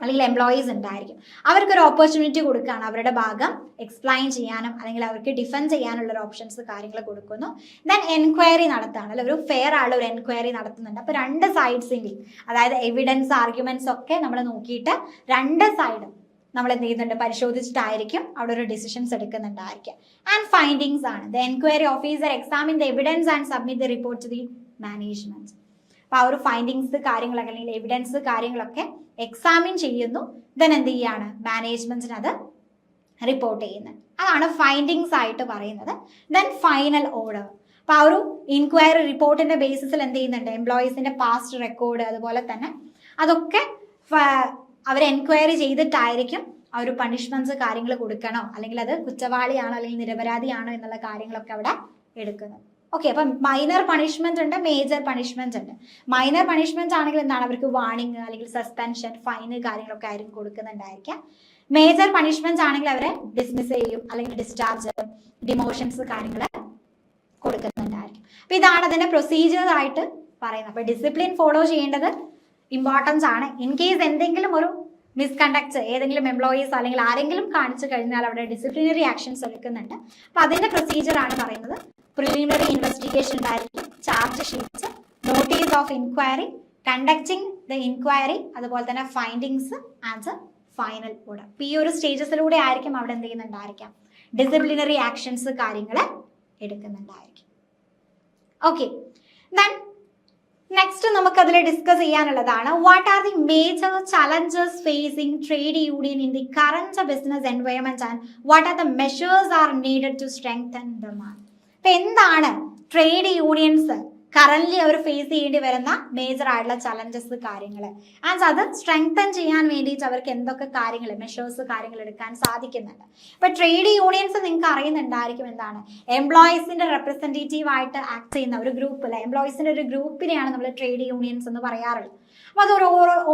അല്ലെങ്കിൽ എംപ്ലോയീസ് ഉണ്ടായിരിക്കും. അവർക്കൊരു ഓപ്പർച്യൂണിറ്റി കൊടുക്കുകയാണ് അവരുടെ ഭാഗം എക്സ്പ്ലെയിൻ ചെയ്യാനും അല്ലെങ്കിൽ അവർക്ക് ഡിഫെൻഡ് ചെയ്യാനുള്ള ഒരു ഓപ്ഷൻസ് കാര്യങ്ങൾ കൊടുക്കുന്നു. ദെൻ എൻക്വയറി നടത്തുകയാണ് അല്ലെ, ഒരു ഫെയർ ആയുള്ള ഒരു എൻക്വയറി നടത്തുന്നുണ്ട്. അപ്പോൾ രണ്ട് സൈഡ്സിൻ്റെയും അതായത് എവിഡൻസ്, ആർഗ്യുമെന്റ്സ് ഒക്കെ നമ്മൾ നോക്കിയിട്ട് രണ്ട് സൈഡും നമ്മൾ എന്ത് ചെയ്യുന്നുണ്ട്, പരിശോധിച്ചിട്ടായിരിക്കും അവിടെ ഒരു ഡിസിഷൻസ് എടുക്കുന്നുണ്ടായിരിക്കും. ആൻഡ് ഫൈൻഡിങ്സ് ആണ്. The enquiry officer examine the evidence and submit the report to the management. അപ്പോൾ ആ ഒരു ഫൈൻഡിങ്സ് കാര്യങ്ങളൊക്കെ അല്ലെങ്കിൽ എവിഡൻസ് കാര്യങ്ങളൊക്കെ എക്സാമിൻ ചെയ്യുന്നു. ദെൻ എന്ത് ചെയ്യാണ്, മാനേജ്മെന്റിന് അത് റിപ്പോർട്ട് ചെയ്യുന്നത്. അതാണ് ഫൈൻഡിങ്സ് ആയിട്ട് പറയുന്നത്. Then final order. അപ്പൊ ആ ഒരു ഇൻക്വയറി റിപ്പോർട്ടിന്റെ ബേസിസിൽ എന്ത് ചെയ്യുന്നുണ്ട്, എംപ്ലോയീസിന്റെ പാസ്റ്റ് റെക്കോർഡ് അതുപോലെ തന്നെ അതൊക്കെ അവർ എൻക്വയറി ചെയ്തിട്ടായിരിക്കും ആ ഒരു പണിഷ്മെന്റ്സ് കാര്യങ്ങൾ കൊടുക്കണോ അല്ലെങ്കിൽ അത് കുറ്റവാളിയാണോ അല്ലെങ്കിൽ നിരപരാധിയാണോ എന്നുള്ള കാര്യങ്ങളൊക്കെ അവിടെ എടുക്കുന്നത്. ഓക്കെ, അപ്പം മൈനർ പണിഷ്മെന്റ് ഉണ്ട്, മേജർ പണിഷ്മെന്റ് ഉണ്ട്. മൈനർ പണിഷ്മെന്റ് ആണെങ്കിൽ എന്താണ്, അവർക്ക് വാർണിംഗ് അല്ലെങ്കിൽ സസ്പെൻഷൻ, ഫൈന് കാര്യങ്ങളൊക്കെ ആയിരിക്കും കൊടുക്കുന്നുണ്ടായിരിക്കാം. മേജർ പണിഷ്മെന്റ്സ് ആണെങ്കിൽ അവരെ ഡിസ്മിസ് ചെയ്യും, അല്ലെങ്കിൽ ഡിസ്ചാർജ്, ഡിമോഷൻസ് കാര്യങ്ങൾ കൊടുക്കുന്നുണ്ടായിരിക്കും. അപ്പൊ ഇതാണ് അതിന്റെ പ്രൊസീജിയർ ആയിട്ട് പറയുന്നത്. അപ്പൊ ഡിസിപ്ലിൻ ഫോളോ ചെയ്യേണ്ടത് ഇമ്പോർട്ടൻസ് ആണ്. ഇൻ കേസ് എന്തെങ്കിലും ഒരു മിസ്കണ്ടക്ട് ഏതെങ്കിലും എംപ്ലോയീസ് അല്ലെങ്കിൽ ആരെങ്കിലും കാണിച്ചു കഴിഞ്ഞാൽ അവിടെ ഡിസിപ്ലിനറി ആക്ഷൻസ് എടുക്കുന്നുണ്ട്. അപ്പൊ അതിന്റെ പ്രൊസീജിയർ ആണ് പറയുന്നത്. പ്രിലിമിനറി ഇൻവെസ്റ്റിഗേഷൻ ഉണ്ടായിരിക്കും, charge sheets, notice of inquiry, conducting the inquiry, അതുപോലെ തന്നെ ഫൈൻഡിങ്സ് ആൻഡ് ഫൈനൽ ഓർഡർ. അപ്പൊ ഈ ഒരു സ്റ്റേജസിലൂടെ ആയിരിക്കും അവിടെ എന്ത് ചെയ്യുന്നുണ്ടായിരിക്കാം, ഡിസിപ്ലിനറി ആക്ഷൻസ് കാര്യങ്ങൾ എടുക്കുന്നുണ്ടായിരിക്കും. ഓക്കെ, ദെൻ നെക്സ്റ്റ് നമുക്ക് അതിൽ ഡിസ്കസ് ചെയ്യാനുള്ളതാണ് what are the major challenges facing trade union in the current business environment and what are the measures are needed to strengthen them. അപ്പൊ എന്താണ് ട്രേഡ് യൂണിയൻസ് കറന്റ് അവർ face ചെയ്യേണ്ടി വരുന്ന major ആയിട്ടുള്ള challenges കാര്യങ്ങൾ, ആൻഡ് അത് strengthen ചെയ്യാൻ വേണ്ടിയിട്ട് അവർക്ക് എന്തൊക്കെ കാര്യങ്ങൾ മെഷേഴ്സ് കാര്യങ്ങൾ എടുക്കാൻ സാധിക്കുന്നുണ്ട്. ഇപ്പൊ ട്രേഡ് യൂണിയൻസ് നിങ്ങൾക്ക് അറിയുന്നുണ്ടായിരിക്കും എന്താണ്, എംപ്ലോയീസിന്റെ റെപ്രസെന്റേറ്റീവ് ആയിട്ട് ആക്ട് ചെയ്യുന്ന ഒരു ഗ്രൂപ്പ് അല്ലെ, എംപ്ലോയീസിന്റെ ഒരു ഗ്രൂപ്പിനെയാണ് നമ്മൾ ട്രേഡ് യൂണിയൻസ് എന്ന് പറയാറുള്ളത്. അപ്പൊ അത്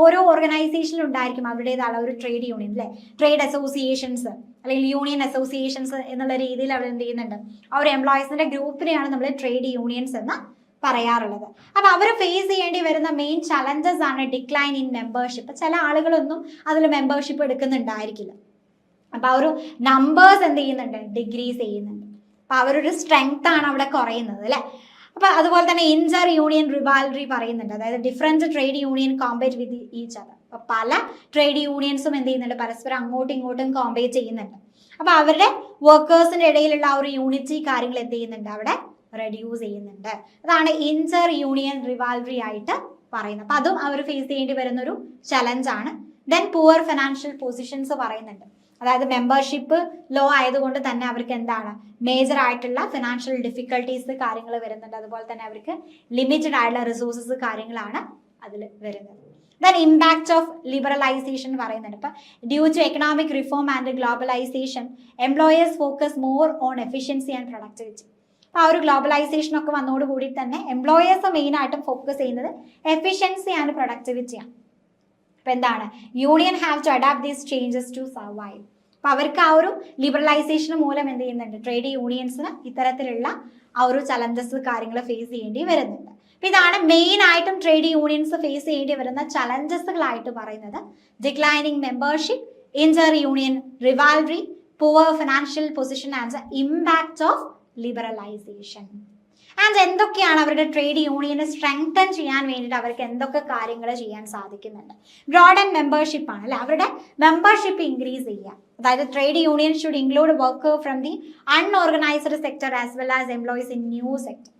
ഓരോ ഓർഗനൈസേഷനിലും ഉണ്ടായിരിക്കും അവരുടേതായ ഒരു ട്രേഡ് യൂണിയൻ അല്ലെ, ട്രേഡ് അസോസിയേഷൻസ് അല്ലെങ്കിൽ യൂണിയൻ അസോസിയേഷൻസ് എന്നുള്ള രീതിയിൽ അവർ എന്ത് ചെയ്യുന്നുണ്ട്, ആ ഒരു എംപ്ലോയീസിന്റെ ഗ്രൂപ്പിനെയാണ് നമ്മൾ ട്രേഡ് യൂണിയൻസ് എന്ന് പറയാറുള്ളത്. അപ്പൊ അവർ ഫേസ് ചെയ്യേണ്ടി വരുന്ന മെയിൻ ചലഞ്ചസ് ആണ് ഡിക്ലൈൻ ഇൻ മെമ്പർഷിപ്പ്. ചില ആളുകളൊന്നും അതിൽ മെമ്പർഷിപ്പ് എടുക്കുന്നുണ്ടായിരിക്കില്ല. അപ്പൊ ആ ഒരു നമ്പേഴ്സ് എന്ത് ചെയ്യുന്നുണ്ട്, ഡിക്രീസ് ചെയ്യുന്നുണ്ട്. അപ്പൊ അവരൊരു സ്ട്രെങ്ത് ആണ് അവിടെ കുറയുന്നത് അല്ലെ. അപ്പൊ അതുപോലെ തന്നെ ഇന്റർ യൂണിയൻ റിവാൽറി പറയുന്നുണ്ട്, അതായത് different trade union compete with each other. അപ്പൊ പല ട്രേഡ് യൂണിയൻസും എന്ത് ചെയ്യുന്നുണ്ട്, പരസ്പരം അങ്ങോട്ടും ഇങ്ങോട്ടും കോമ്പേറ്റ് ചെയ്യുന്നുണ്ട്. അപ്പൊ അവരുടെ വർക്കേഴ്സിന്റെ ഇടയിലുള്ള ആ ഒരു യൂണിറ്റി കാര്യങ്ങൾ എന്ത് ചെയ്യുന്നുണ്ട്, അവിടെ റെഡ്യൂസ് ചെയ്യുന്നുണ്ട്. അതാണ് ഇന്റർ യൂണിയൻ റിവാൽറി ആയിട്ട് പറയുന്നത്. അപ്പൊ അതും അവർ ഫേസ് ചെയ്യേണ്ടി വരുന്ന ഒരു ചലഞ്ച് ആണ്. ദെൻ പുവർ ഫിനാൻഷ്യൽ പൊസിഷൻസ് പറയുന്നുണ്ട്, അതായത് മെമ്പർഷിപ്പ് ലോ ആയതുകൊണ്ട് തന്നെ അവർക്ക് എന്താണ് മേജർ ആയിട്ടുള്ള ഫിനാൻഷ്യൽ ഡിഫിക്കൽട്ടീസ് കാര്യങ്ങൾ വരുന്നുണ്ട്. അതുപോലെ തന്നെ അവർക്ക് ലിമിറ്റഡ് ആയിട്ടുള്ള റിസോഴ്സസ് കാര്യങ്ങളാണ് അതിൽ വരുന്നത്. ദെൻ ഇമ്പാക്ട് ഓഫ് ലിബറലൈസേഷൻ പറയുന്നുണ്ട്. ഇപ്പൊ due to economic reform and globalisation employers focus more on efficiency and productivity. ആ ഒരു ഗ്ലോബലൈസേഷൻ ഒക്കെ വന്നതോടുകൂടി തന്നെ എംപ്ലോയേഴ്സ് മെയിൻ ആയിട്ടും ഫോക്കസ് ചെയ്യുന്നത് എഫിഷ്യൻസി ആൻഡ് പ്രൊഡക്ടിവിറ്റിയാണ്. അപ്പൊ എന്താണ്, union have to adapt these changes to survive. അപ്പൊ അവർക്ക് ആ ഒരു ലിബറലൈസേഷൻ മൂലം എന്ത് ചെയ്യുന്നുണ്ട്, ട്രേഡ് യൂണിയൻസിന് ഇത്തരത്തിലുള്ള ആ ഒരു ചലഞ്ചസ് കാര്യങ്ങൾ ഫേസ് ചെയ്യേണ്ടി വരുന്നുണ്ട്. അപ്പൊ ഇതാണ് മെയിൻ ആയിട്ടും ട്രേഡ് യൂണിയൻസ് ഫേസ് ചെയ്യേണ്ടി വരുന്ന ചലഞ്ചസുകളായിട്ട് പറയുന്നത്. Declining membership, inter union rivalry, poor financial position and impact of liberalisation. And എന്തൊക്കെയാണ് അവരുടെ ട്രേഡ് യൂണിയനെ സ്ട്രെങ്തൻ ചെയ്യാൻ വേണ്ടിയിട്ട് അവർക്ക് എന്തൊക്കെ കാര്യങ്ങൾ ചെയ്യാൻ സാധിക്കുന്നുണ്ട്. ബ്രോഡൻ മെമ്പർഷിപ്പ് ആണ് അല്ലെ, അവരുടെ മെമ്പർഷിപ്പ് ഇൻക്രീസ് ചെയ്യുക. അതായത് trade union should include worker from the unorganised sector as well as employees in new sector.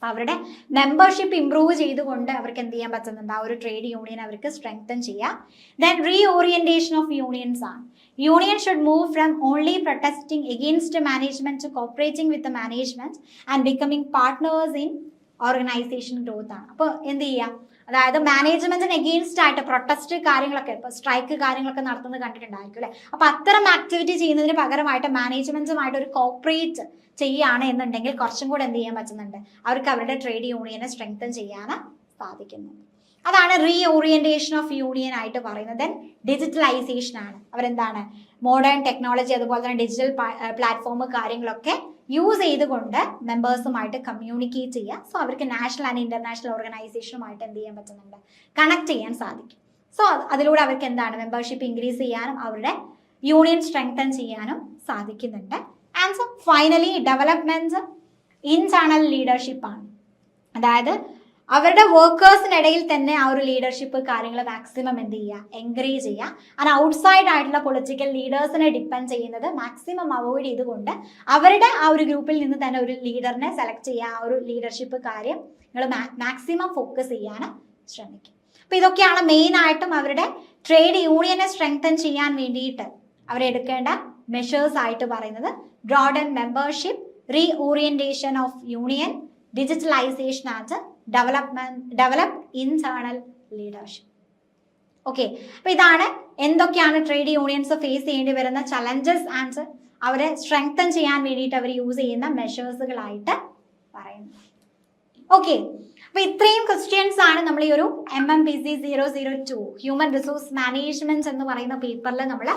അവരുടെ മെമ്പർഷിപ്പ് ഇംപ്രൂവ് ചെയ്തുകൊണ്ട് അവർക്ക് എന്ത് ചെയ്യാൻ പറ്റുന്നുണ്ട്, ആ ഒരു ട്രേഡ് യൂണിയൻ അവർക്ക് സ്ട്രെങ്തൻ ചെയ്യാം. Then reorientation of unions ആണ്. Union should move from only protesting against management to cooperating with management and becoming partners in organisation growth ആണ്. അപ്പോൾ എന്ത് ചെയ്യാം, അതായത് മാനേജ്മെന്റിന് എഗെയിൻസ്റ്റ് ആയിട്ട് പ്രൊട്ടസ്റ്റ് കാര്യങ്ങളൊക്കെ ഇപ്പൊ സ്ട്രൈക്ക് കാര്യങ്ങളൊക്കെ നടത്തുന്നത് കണ്ടിട്ടുണ്ടായിരിക്കും അല്ലെ. അപ്പൊ അത്തരം ആക്ടിവിറ്റി ചെയ്യുന്നതിന് പകരമായിട്ട് മാനേജ്മെന്റുമായിട്ട് ഒരു കോപ്പറേറ്റ് ചെയ്യുകയാണ് എന്നുണ്ടെങ്കിൽ കുറച്ചും കൂടെ എന്ത് ചെയ്യാൻ പറ്റുന്നുണ്ട്, അവർക്ക് അവരുടെ ട്രേഡ് യൂണിയനെ സ്ട്രെങ്തൻ ചെയ്യാൻ സാധിക്കുന്നുണ്ട്. അതാണ് റീ ഓറിയന്റേഷൻ ഓഫ് യൂണിയൻ ആയിട്ട് പറയുന്നത്. ദെൻ ഡിജിറ്റലൈസേഷൻ ആണ്. അവരെന്താണ് മോഡേൺ ടെക്നോളജി അതുപോലെ തന്നെ ഡിജിറ്റൽ പ്ലാറ്റ്ഫോം കാര്യങ്ങളൊക്കെ യൂസ് ചെയ്തുകൊണ്ട് മെമ്പേഴ്സുമായിട്ട് കമ്മ്യൂണിക്കേറ്റ് ചെയ്യുക. സോ അവർക്ക് നാഷണൽ ആൻഡ് ഇന്റർനാഷണൽ ഓർഗനൈസേഷനുമായിട്ട് എന്ത് ചെയ്യാൻ പറ്റുന്നുണ്ട്, കണക്ട് ചെയ്യാൻ സാധിക്കും. സോ അതിലൂടെ അവർക്ക് എന്താണ് മെമ്പർഷിപ്പ് ഇൻക്രീസ് ചെയ്യാനും അവരുടെ യൂണിയൻ സ്ട്രെങ്തൻ ചെയ്യാനും സാധിക്കുന്നുണ്ട്. And finally development internal leadership ആണ്. അതായത് അവരുടെ വർക്കേഴ്സിനിടയിൽ തന്നെ ആ ഒരു ലീഡർഷിപ്പ് കാര്യങ്ങൾ മാക്സിമം എന്ത് ചെയ്യുക, എൻകറേജ് ചെയ്യുക. അത് ഔട്ട്സൈഡ് ആയിട്ടുള്ള പൊളിറ്റിക്കൽ ലീഡേഴ്സിനെ ഡിപ്പെൻഡ് ചെയ്യുന്നത് മാക്സിമം അവോയ്ഡ് ചെയ്തുകൊണ്ട് അവരുടെ ആ ഒരു ഗ്രൂപ്പിൽ നിന്ന് തന്നെ ഒരു ലീഡറിനെ സെലക്ട് ചെയ്യുക. ആ ഒരു ലീഡർഷിപ്പ് കാര്യം നിങ്ങൾ മാക്സിമം ഫോക്കസ് ചെയ്യാൻ ശ്രമിക്കും. അപ്പൊ ഇതൊക്കെയാണ് മെയിൻ ആയിട്ടും അവരുടെ ട്രേഡ് യൂണിയനെ സ്ട്രെങ്തൻ ചെയ്യാൻ വേണ്ടിയിട്ട് അവരെടുക്കേണ്ട മെഷേഴ്സ് ആയിട്ട് പറയുന്നത്. Broaden membership, re orientation of union, digitalisation and develop internal leadership. Okay, അപ്പൊ ഇതാണ് എന്തൊക്കെയാണ് ട്രേഡ് യൂണിയൻസ് ഫേസ് ചെയ്യേണ്ടി വരുന്ന ചലഞ്ചസ് ആൻഡ് അവരെ സ്ട്രെങ്തൻ ചെയ്യാൻ വേണ്ടിയിട്ട് അവർ യൂസ് ചെയ്യുന്ന മെഷേഴ്സുകളായിട്ട് പറയുന്നത്. ഓക്കെ, അപ്പോൾ ഇത്രയും ക്വസ്റ്റ്യൻസ് ആണ് നമ്മൾ ഈ ഒരു MMPC 002 ഹ്യൂമൻ റിസോഴ്സ് മാനേജ്മെന്റ് എന്ന് പറയുന്ന പേപ്പറിൽ നമ്മൾ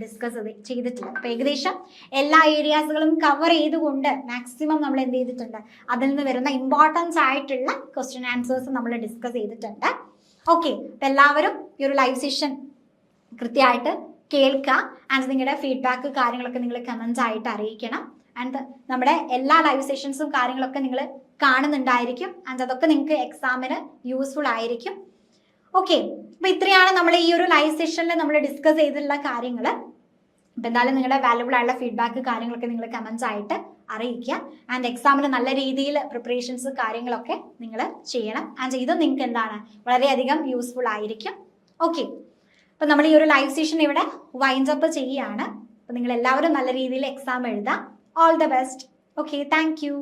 ഡിസ്കസ് ചെയ്തിട്ടുള്ളത്. അപ്പോൾ ഏകദേശം എല്ലാ ഏരിയാസുകളും കവർ ചെയ്തുകൊണ്ട് മാക്സിമം നമ്മൾ എന്ത് ചെയ്തിട്ടുണ്ട്, അതിൽ നിന്ന് വരുന്ന ഇമ്പോർട്ടൻസ് ആയിട്ടുള്ള ക്വസ്റ്റ്യൻ ആൻസേഴ്സ് നമ്മൾ ഡിസ്കസ് ചെയ്തിട്ടുണ്ട്. ഓക്കെ, അപ്പോൾ എല്ലാവരും ഈ ഒരു ലൈവ് സെഷൻ കൃത്യമായിട്ട് കേൾക്കുക. ആൻഡ് നിങ്ങളുടെ ഫീഡ്ബാക്ക് കാര്യങ്ങളൊക്കെ നിങ്ങൾ കമൻസ് ആയിട്ട് അറിയിക്കണം. ആൻഡ് നമ്മുടെ എല്ലാ ലൈവ് സെഷൻസും കാര്യങ്ങളൊക്കെ നിങ്ങൾ കാണുന്നുണ്ടായിരിക്കും. ആൻഡ് അതൊക്കെ നിങ്ങൾക്ക് എക്സാമിന് യൂസ്ഫുൾ ആയിരിക്കും. ഓക്കെ, അപ്പോൾ ഇത്രയാണ് നമ്മൾ ഈ ഒരു ലൈവ് സെഷനിൽ നമ്മൾ ഡിസ്കസ് ചെയ്തിട്ടുള്ള കാര്യങ്ങൾ. അപ്പോൾ എന്തായാലും നിങ്ങളുടെ വാല്യുബിൾ ആയിട്ടുള്ള ഫീഡ്ബാക്ക് കാര്യങ്ങളൊക്കെ നിങ്ങൾ കമൻസ് ആയിട്ട് അറിയിക്കുക. ആൻഡ് എക്സാമിന് നല്ല രീതിയിൽ പ്രിപ്പറേഷൻസ് കാര്യങ്ങളൊക്കെ നിങ്ങൾ ചെയ്യണം. ആൻഡ് ഇത് നിങ്ങൾക്ക് എന്താണ് വളരെയധികം യൂസ്ഫുൾ ആയിരിക്കും. ഓക്കെ, അപ്പോൾ നമ്മൾ ഈ ഒരു ലൈവ് സെഷൻ ഇവിടെ വൈൻഡ് അപ്പ് ചെയ്യുകയാണ്. അപ്പോൾ നിങ്ങൾ എല്ലാവരും നല്ല രീതിയിൽ എക്സാം എഴുതാം. All the best. Okay, thank you.